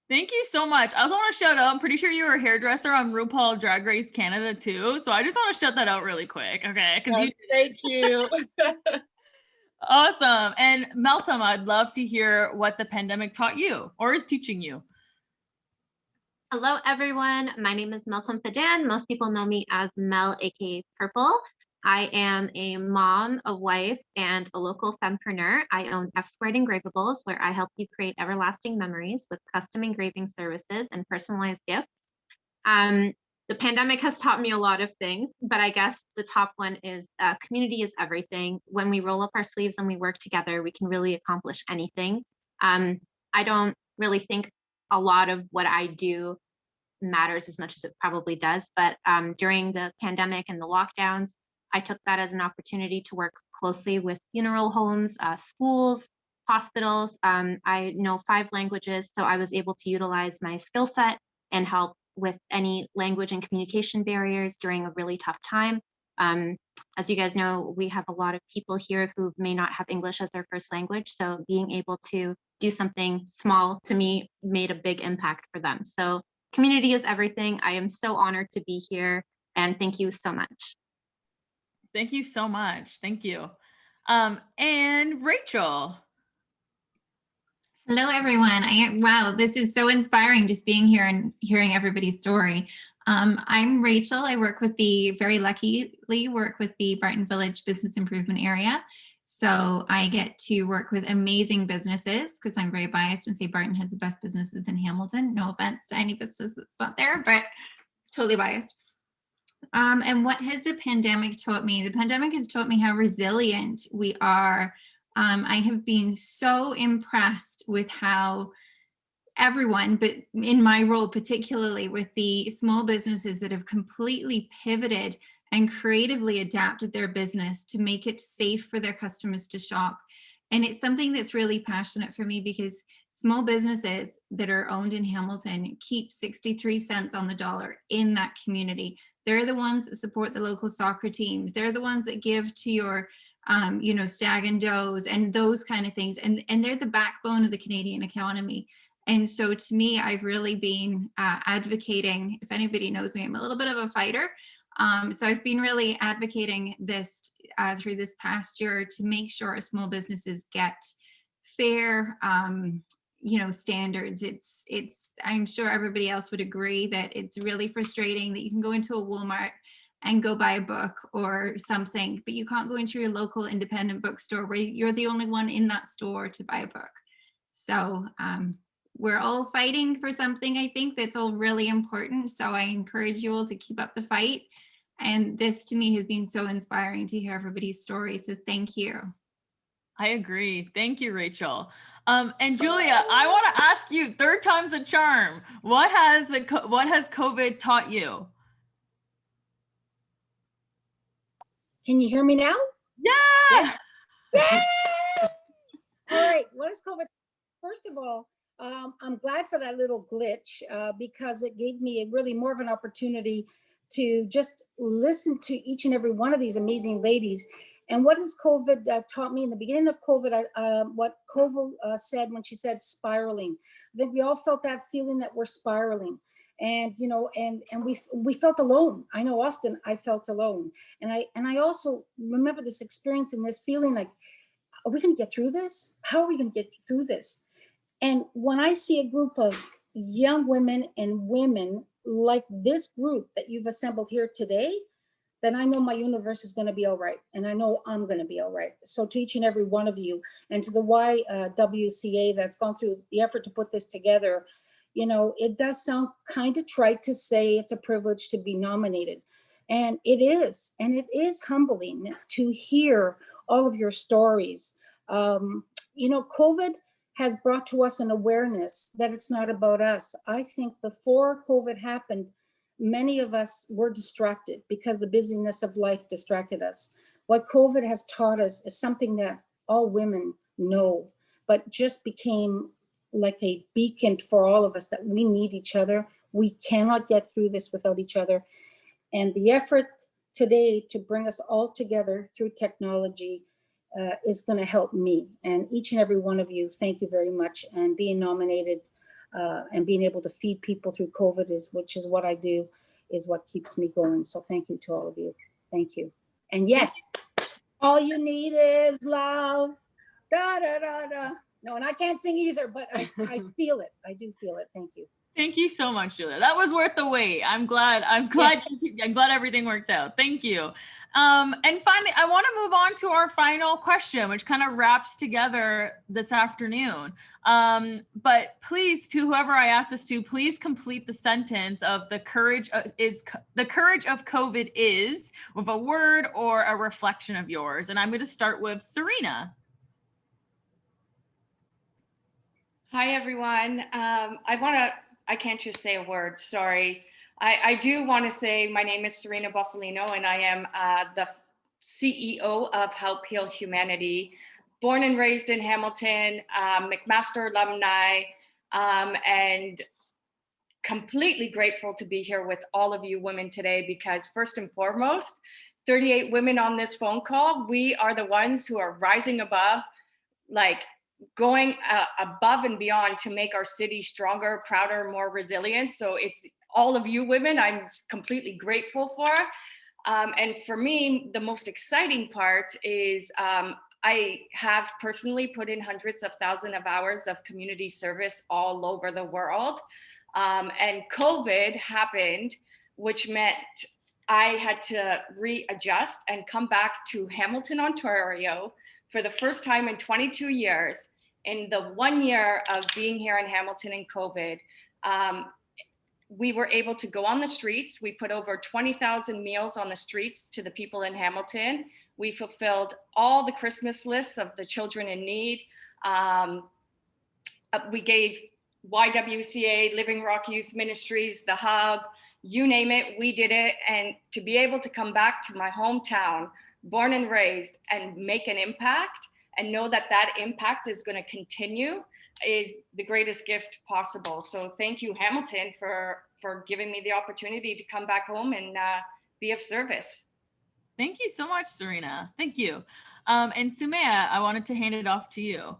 Thank you so much. I also want to shout out, I'm pretty sure you were a hairdresser on RuPaul Drag Race Canada too. So I just want to shout that out really quick. Okay.
Yes, thank you.
Awesome. And Meltem, I'd love to hear what the pandemic taught you or is teaching you.
Hello, everyone. My name is Meltem Fadan. Most people know me as Mel, aka Purple. I am a mom, a wife, and a local fempreneur. I own F Squared Engravables, where I help you create everlasting memories with custom engraving services and personalized gifts. The pandemic has taught me a lot of things, but I guess the top one is community is everything. When we roll up our sleeves and we work together, we can really accomplish anything. I don't really think a lot of what I do matters as much as it probably does, but during the pandemic and the lockdowns, I took that as an opportunity to work closely with funeral homes, schools, hospitals. I know 5 languages, so I was able to utilize my skill set and help with any language and communication barriers during a really tough time. As you guys know, we have a lot of people here who may not have English as their first language, so being able to do something small to me made a big impact for them. So community is everything. I am so honored to be here, and thank you so much.
Thank you so much. Thank you. And Rachel.
Hello, everyone. Wow, this is so inspiring just being here and hearing everybody's story. I'm Rachel. I very luckily work with the Barton Village Business Improvement Area. So I get to work with amazing businesses because I'm very biased and say Barton has the best businesses in Hamilton. No offense to any business that's not there, but totally biased. And what has the pandemic taught me? The pandemic has taught me how resilient we are. I have been so impressed with how everyone, but in my role particularly with the small businesses that have completely pivoted and creatively adapted their business to make it safe for their customers to shop. And it's something that's really passionate for me because small businesses that are owned in Hamilton keep 63 cents on the dollar in that community. They're the ones that support the local soccer teams. They're the ones that give to your, Stag and Does and those kind of things. And they're the backbone of the Canadian economy. And so to me, I've really been advocating, if anybody knows me, I'm a little bit of a fighter. So I've been really advocating this through this past year to make sure our small businesses get fair, standards. I'm sure everybody else would agree that it's really frustrating that you can go into a Walmart and go buy a book or something, but you can't go into your local independent bookstore where you're the only one in that store to buy a book. So we're all fighting for something, I think, that's all really important. So I encourage you all to keep up the fight And this to me has been so inspiring to hear everybody's story. So thank you.
I agree. Thank you, Rachel. And Julia, I want to ask you, third time's a charm. What has COVID taught you?
Can you hear me now?
Yeah.
Yes. All right. What is COVID? First of all, I'm glad for that little glitch because it gave me really more of an opportunity to just listen to each and every one of these amazing ladies. And what has COVID taught me in the beginning of COVID, what COVID said when she said spiraling. I think we all felt that feeling that we're spiraling. And, you know, and we felt alone. I know often I felt alone. And I also remember this experience and this feeling like, are we gonna get through this? How are we gonna get through this? And when I see a group of young women and women like this group that you've assembled here today, then I know my universe is going to be all right. And I know I'm going to be all right. So to each and every one of you and to the YWCA that's gone through the effort to put this together, you know, it does sound kind of trite to say it's a privilege to be nominated. And it is humbling to hear all of your stories. You know, COVID has brought to us an awareness that it's not about us. I think before COVID happened, many of us were distracted because the busyness of life distracted us. What COVID has taught us is something that all women know, but just became like a beacon for all of us that we need each other. We cannot get through this without each other. And the effort today to bring us all together through technology is going to help me. And each and every one of you, thank you very much. And being nominated and being able to feed people through COVID which is what I do, is what keeps me going. So thank you to all of you. Thank you. And yes, all you need is love. Da, da, da, da. No, and I can't sing either, but I feel it. I do feel it. Thank you.
Thank you so much, Julia. That was worth the wait. I'm glad everything worked out. Thank you. And finally, I want to move on to our final question, which kind of wraps together this afternoon. But please, to whoever I asked this to, please complete the sentence of the courage of COVID is with a word or a reflection of yours. And I'm going to start with Serena.
Hi, everyone. I can't just say a word, sorry. I do want to say my name is Serena Buffalino and I am the CEO of Help Heal Humanity. Born and raised in Hamilton, McMaster alumni, and completely grateful to be here with all of you women today because first and foremost, 38 women on this phone call, we are the ones who are rising above, like going above and beyond to make our city stronger, prouder, more resilient. So it's all of you women I'm completely grateful for. And for me, the most exciting part is I have personally put in hundreds of thousands of hours of community service all over the world. And COVID happened, which meant I had to readjust and come back to Hamilton, Ontario for the first time in 22 years. In the 1 year of being here in Hamilton in COVID, we were able to go on the streets. We put over 20,000 meals on the streets to the people in Hamilton. We fulfilled all the Christmas lists of the children in need. We gave YWCA, Living Rock Youth Ministries, the Hub, you name it, we did it. And to be able to come back to my hometown, born and raised, and make an impact and know that that impact is going to continue is the greatest gift possible. So thank you, Hamilton, for giving me the opportunity to come back home and be of service.
Thank you so much, Serena. Thank you. And Sumaya, I wanted to hand it off to you.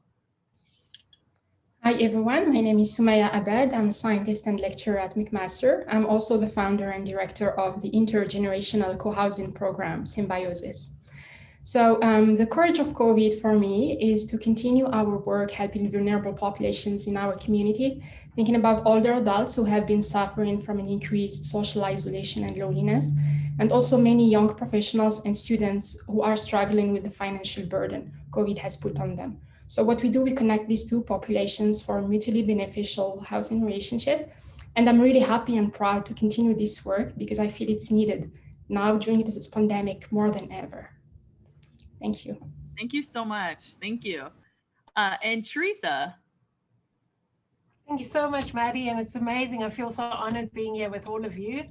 Hi, everyone. My name is Sumaya Abed. I'm a scientist and lecturer at McMaster. I'm also the founder and director of the intergenerational co-housing program, Symbiosis. So the courage of COVID for me is to continue our work helping vulnerable populations in our community, thinking about older adults who have been suffering from an increased social isolation and loneliness, and also many young professionals and students who are struggling with the financial burden COVID has put on them. So what we do, we connect these two populations for a mutually beneficial housing relationship. And I'm really happy and proud to continue this work because I feel it's needed now during this pandemic more than ever. Thank you.
Thank you so much. Thank you. And Teresa.
Thank you so much, Maddie, and it's amazing. I feel so honored being here with all of you.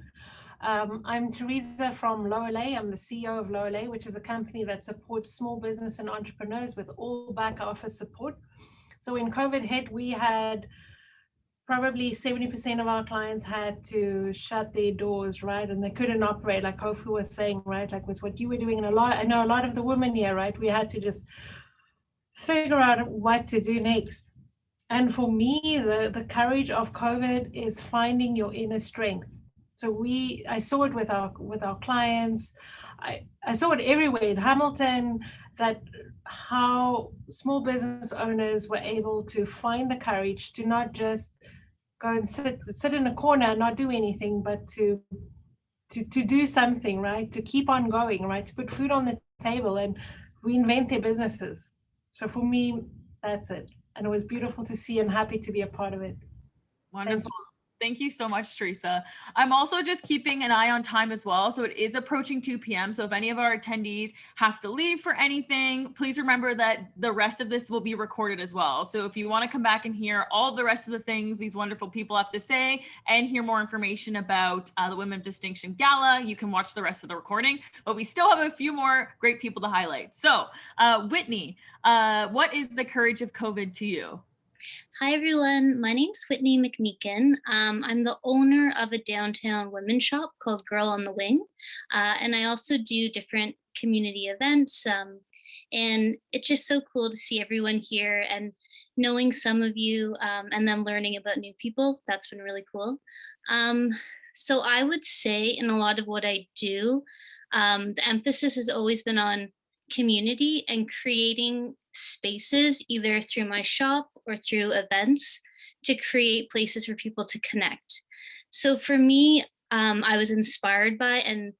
I'm Teresa from Lowellay. I'm the CEO of Lowellay, which is a company that supports small business and entrepreneurs with all back office support. So when COVID hit, we had probably 70% of our clients had to shut their doors, right? And they couldn't operate, like Kofu was saying, right? Like with what you were doing, and I know a lot of the women here, right? We had to just figure out what to do next. And for me, the courage of COVID is finding your inner strength. So I saw it with our clients. I saw it everywhere in Hamilton, that how small business owners were able to find the courage to not just go and sit in a corner and not do anything, but to do something, right? To keep on going, right? To put food on the table and reinvent their businesses. So for me, that's it. And it was beautiful to see and happy to be a part of it.
Wonderful. Thank you so much, Teresa. I'm also just keeping an eye on time as well. So it is approaching 2 p.m. So if any of our attendees have to leave for anything, please remember that the rest of this will be recorded as well. So if you want to come back and hear all the rest of the things these wonderful people have to say and hear more information about the Women of Distinction Gala, you can watch the rest of the recording. But we still have a few more great people to highlight. So Whitney, what is the courage of COVID to you?
Hi everyone, my name's Whitney McMeekin. I'm the owner of a downtown women's shop called Girl on the Wing. And I also do different community events. And it's just so cool to see everyone here and knowing some of you and then learning about new people. That's been really cool. So I would say in a lot of what I do, the emphasis has always been on community and creating spaces either through my shop or through events to create places for people to connect. So for me, I was inspired by and,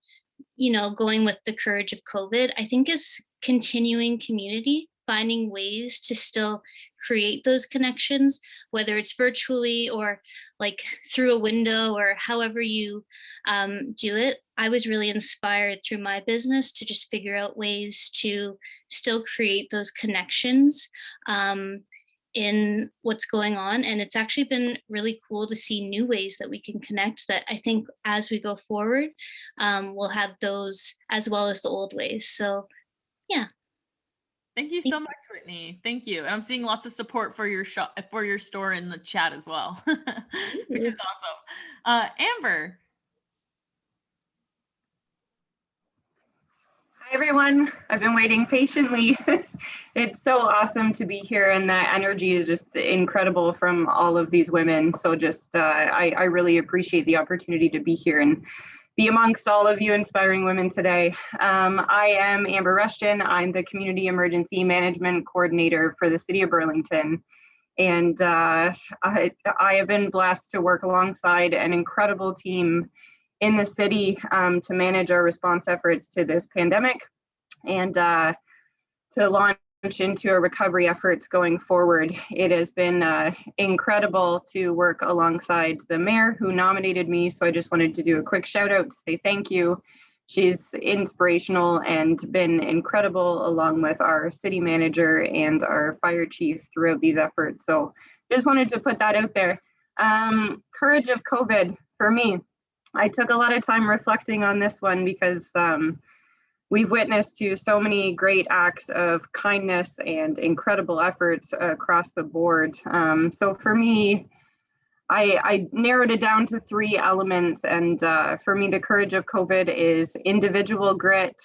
going with the courage of COVID, I think is continuing community, finding ways to still create those connections, whether it's virtually or like through a window or however you do it. I was really inspired through my business to just figure out ways to still create those connections in what's going on. And it's actually been really cool to see new ways that we can connect that I think as we go forward, we'll have those as well as the old ways. So yeah.
Thank you so much, Whitney. Thank you. And I'm seeing lots of support for your shop, for your store in the chat as well, which is awesome. Amber.
Hi, everyone. I've been waiting patiently. It's so awesome to be here, and the energy is just incredible from all of these women. So just, I really appreciate the opportunity to be here and be amongst all of you inspiring women today. I am Amber Rushton. I'm the Community Emergency Management Coordinator for the City of Burlington. And I have been blessed to work alongside an incredible team in the city to manage our response efforts to this pandemic and to launch into our recovery efforts going forward. It has been incredible to work alongside the mayor who nominated me. So I just wanted to do a quick shout out to say thank you. She's inspirational and been incredible along with our city manager and our fire chief throughout these efforts. So just wanted to put that out there. Courage of COVID for me. I took a lot of time reflecting on this one because we've witnessed to so many great acts of kindness and incredible efforts across the board. So for me, I narrowed it down to 3 elements. And for me, the courage of COVID is individual grit,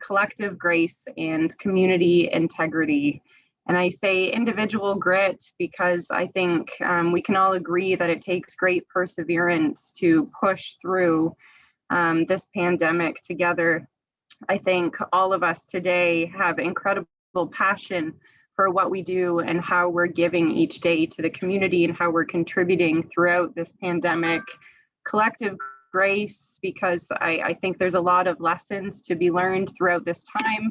collective grace, and community integrity. And I say individual grit because I think we can all agree that it takes great perseverance to push through this pandemic together. I think all of us today have incredible passion for what we do and how we're giving each day to the community and how we're contributing throughout this pandemic. Collective grace, because I think there's a lot of lessons to be learned throughout this time.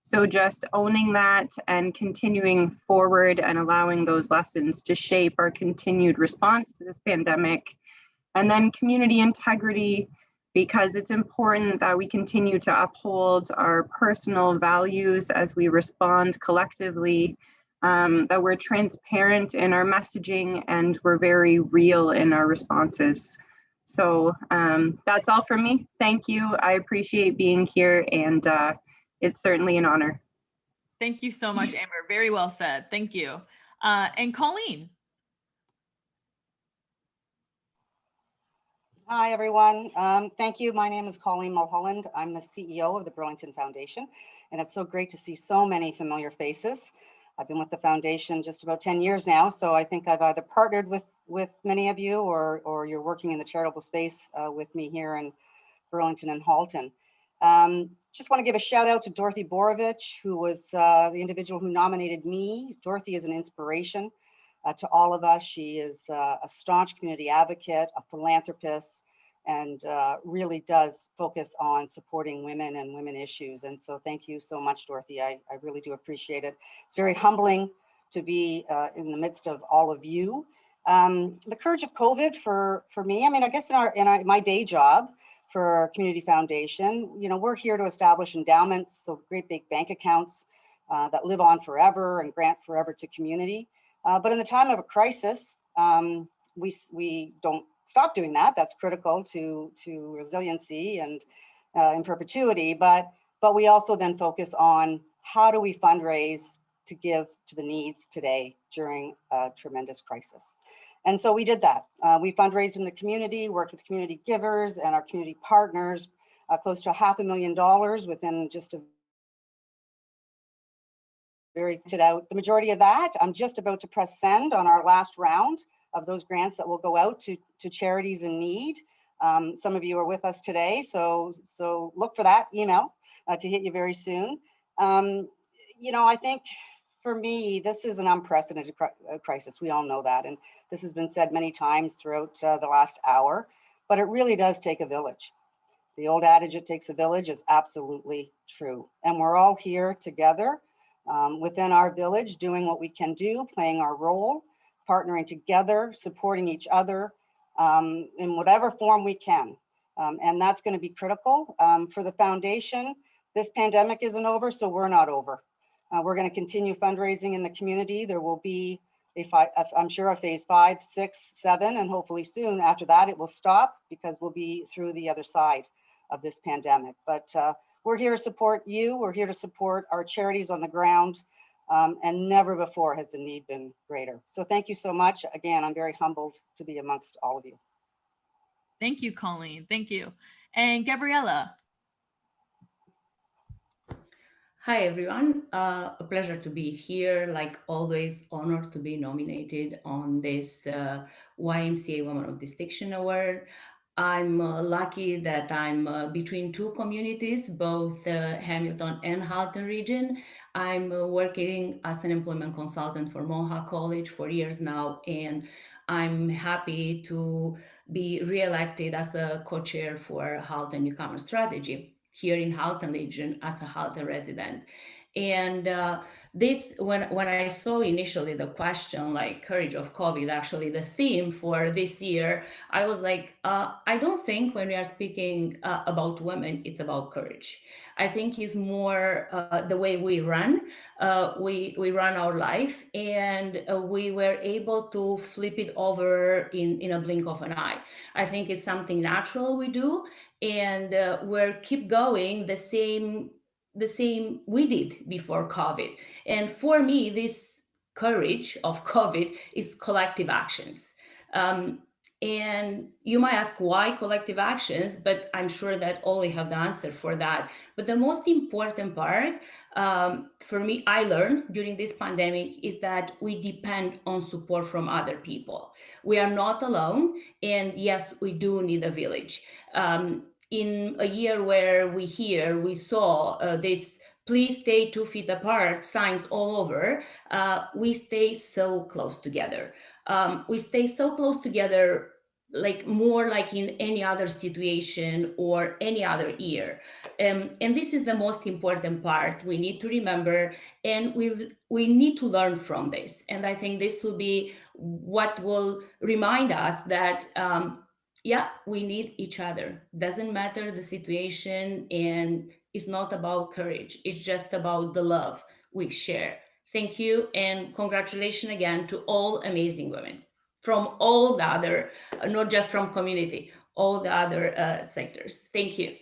So just owning that and continuing forward and allowing those lessons to shape our continued response to this pandemic. And then community integrity, because it's important that we continue to uphold our personal values as we respond collectively, that we're transparent in our messaging and we're very real in our responses. So that's all from me. Thank you. I appreciate being here, and it's certainly an honor.
Thank you so much, Amber. Very well said. Thank you. And Colleen.
Hi, everyone. Thank you. My name is Colleen Mulholland. I'm the CEO of the Burlington Foundation, and it's so great to see so many familiar faces. I've been with the foundation just about 10 years now, so I think I've either partnered with many of you or you're working in the charitable space with me here in Burlington and Halton. Just want to give a shout out to Dorothy Borovich, who was the individual who nominated me. Dorothy is an inspiration to all of us. She is a staunch community advocate, a philanthropist, and really does focus on supporting women and women issues. And so thank you so much, Dorothy. I really do appreciate it. It's very humbling to be in the midst of all of you. The courage of COVID for me, I mean, I guess in my day job for Community Foundation, you know, we're here to establish endowments, so great big bank accounts that live on forever and grant forever to community. But in the time of a crisis, we don't stop doing that. That's critical to resiliency and in perpetuity. But we also then focus on how do we fundraise to give to the needs today during a tremendous crisis. And so we did that. We fundraised in the community, worked with community givers and our community partners, close to $500,000 within just a very out. The majority of that, I'm just about to press send on our last round of those grants that will go out to charities in need. Some of you are with us today, so look for that email to hit you very soon. You know, I think for me, this is an unprecedented crisis. We all know that, and this has been said many times throughout the last hour, but it really does take a village. The old adage, it takes a village, is absolutely true. And we're all here together within our village, doing what we can do, playing our role, partnering together, supporting each other in whatever form we can. And that's going to be critical. For the foundation, this pandemic isn't over, so we're not over. We're going to continue fundraising in the community. There will be, I'm sure, a phase 5, 6, 7, and hopefully soon after that, it will stop because we'll be through the other side of this pandemic. But we're here to support you. We're here to support our charities on the ground. And never before has the need been greater. So thank you so much. Again, I'm very humbled to be amongst all of you.
Thank you, Colleen. Thank you. And Gabriella.
Hi, everyone. A pleasure to be here. Like always, honored to be nominated on this YMCA Women of Distinction Award. I'm lucky that I'm between two communities, both Hamilton and Halton region. I'm working as an employment consultant for Mohawk College for years now, and I'm happy to be reelected as a co-chair for Halton Newcomer Strategy here in Halton region as a Halton resident. And this, when I saw initially the question, like courage of COVID, actually the theme for this year, I was like, I don't think when we are speaking about women, it's about courage. I think it's more the way we run. We run our life, and we were able to flip it over in a blink of an eye. I think it's something natural we do, and we'll keep going the same we did before COVID. And for me, this courage of COVID is collective actions. And you might ask why collective actions, but I'm sure that all have the answer for that. But the most important part for me, I learned during this pandemic is that we depend on support from other people. We are not alone. And yes, we do need a village. In a year where we saw this please stay 2 feet apart signs all over, we stay so close together. We stay so close together, like more like in any other situation or any other year. And this is the most important part we need to remember, and we need to learn from this. And I think this will be what will remind us that yeah, we need each other. Doesn't matter the situation, and it's not about courage. It's just about the love we share. Thank you, and congratulations again to all amazing women from all the other, not just from community, all the other sectors. Thank you.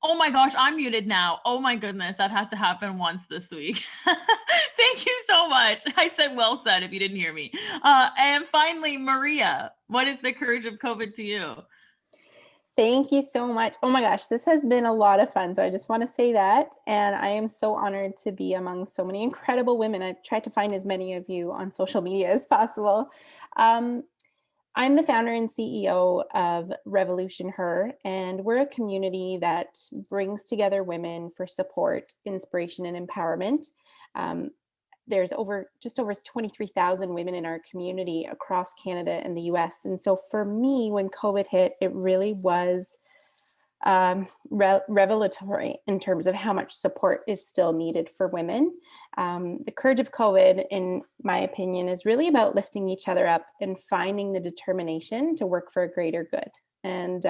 Oh my gosh, I'm muted now. Oh my goodness, that had to happen once this week. Thank you so much. I said well said if you didn't hear me. And finally, Maria, what is the courage of COVID to you?
Thank you so much. Oh my gosh, this has been a lot of fun. So I just want to say that. And I am so honored to be among so many incredible women. I've tried to find as many of you on social media as possible. I'm the founder and CEO of Revolution Her, and we're a community that brings together women for support, inspiration, and empowerment. There's just over 23,000 women in our community across Canada and the US. And so for me, when COVID hit, it really was revelatory in terms of how much support is still needed for women. The courage of COVID, in my opinion, is really about lifting each other up and finding the determination to work for a greater good. And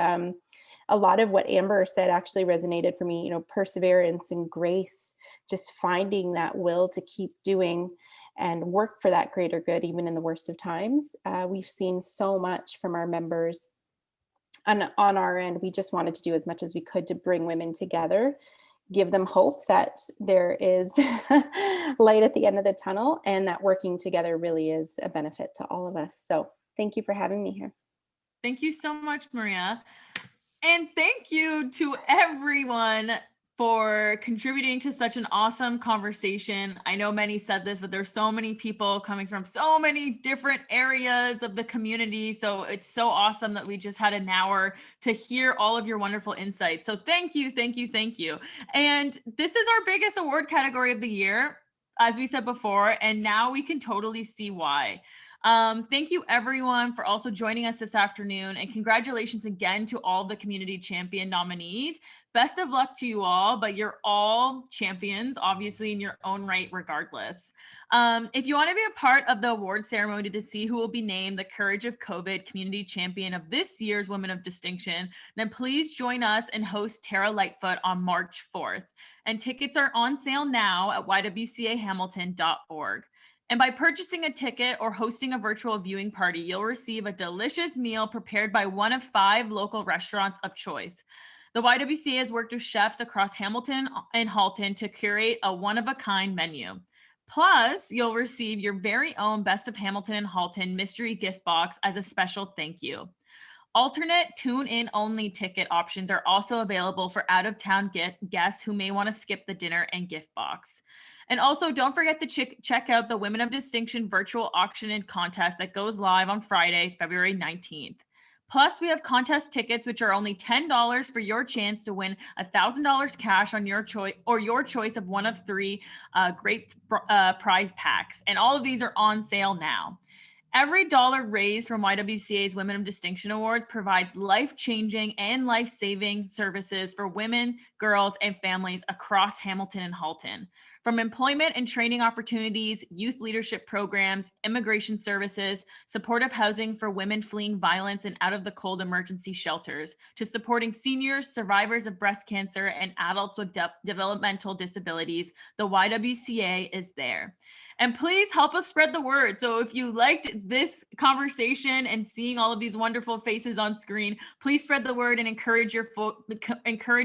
a lot of what Amber said actually resonated for me, you know, perseverance and grace, just finding that will to keep doing and work for that greater good, even in the worst of times. We've seen so much from our members. And on our end, we just wanted to do as much as we could to bring women together, give them hope that there is light at the end of the tunnel, and that working together really is a benefit to all of us. So thank you for having me here.
Thank you so much, Maria. And thank you to everyone for contributing to such an awesome conversation. I know many said this, but there's so many people coming from so many different areas of the community. So it's so awesome that we just had an hour to hear all of your wonderful insights. So thank you, thank you, thank you. And this is our biggest award category of the year, as we said before, and now we can totally see why. Thank you everyone for also joining us this afternoon, and congratulations again to all the community champion nominees. Best of luck to you all, but you're all champions, obviously, in your own right, regardless. If you want to be a part of the award ceremony to see who will be named the Courage of COVID Community Champion of this year's Women of Distinction, then please join us and host Tara Lightfoot on March 4th. And tickets are on sale now at ywcahamilton.org. And by purchasing a ticket or hosting a virtual viewing party, you'll receive a delicious meal prepared by one of 5 local restaurants of choice. The YWCA has worked with chefs across Hamilton and Halton to curate a one-of-a-kind menu. Plus, you'll receive your very own Best of Hamilton and Halton mystery gift box as a special thank you. Alternate tune-in only ticket options are also available for out-of-town guests who may want to skip the dinner and gift box. And also, don't forget to check out the Women of Distinction virtual auction and contest that goes live on Friday, February 19th. Plus, we have contest tickets, which are only $10 for your chance to win $1,000 cash on your choice or your choice of one of 3 great prize packs. And all of these are on sale now. Every dollar raised from YWCA's Women of Distinction Awards provides life-changing and life-saving services for women, girls, and families across Hamilton and Halton. From employment and training opportunities, youth leadership programs, immigration services, supportive housing for women fleeing violence and out of the cold emergency shelters, to supporting seniors, survivors of breast cancer, and adults with developmental disabilities, the YWCA is there. And please help us spread the word. So if you liked this conversation and seeing all of these wonderful faces on screen, please spread the word and encourage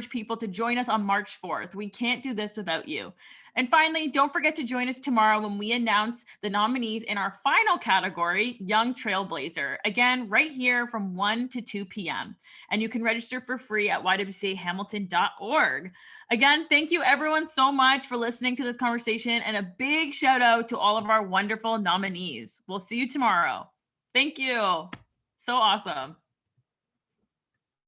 people to join us on March 4th. We can't do this without you. And finally, don't forget to join us tomorrow when we announce the nominees in our final category, Young Trailblazer, again, right here from 1 to 2 p.m. And you can register for free at ywcahamilton.org. Again, thank you everyone so much for listening to this conversation, and a big shout out to all of our wonderful nominees. We'll see you tomorrow. Thank you. So awesome.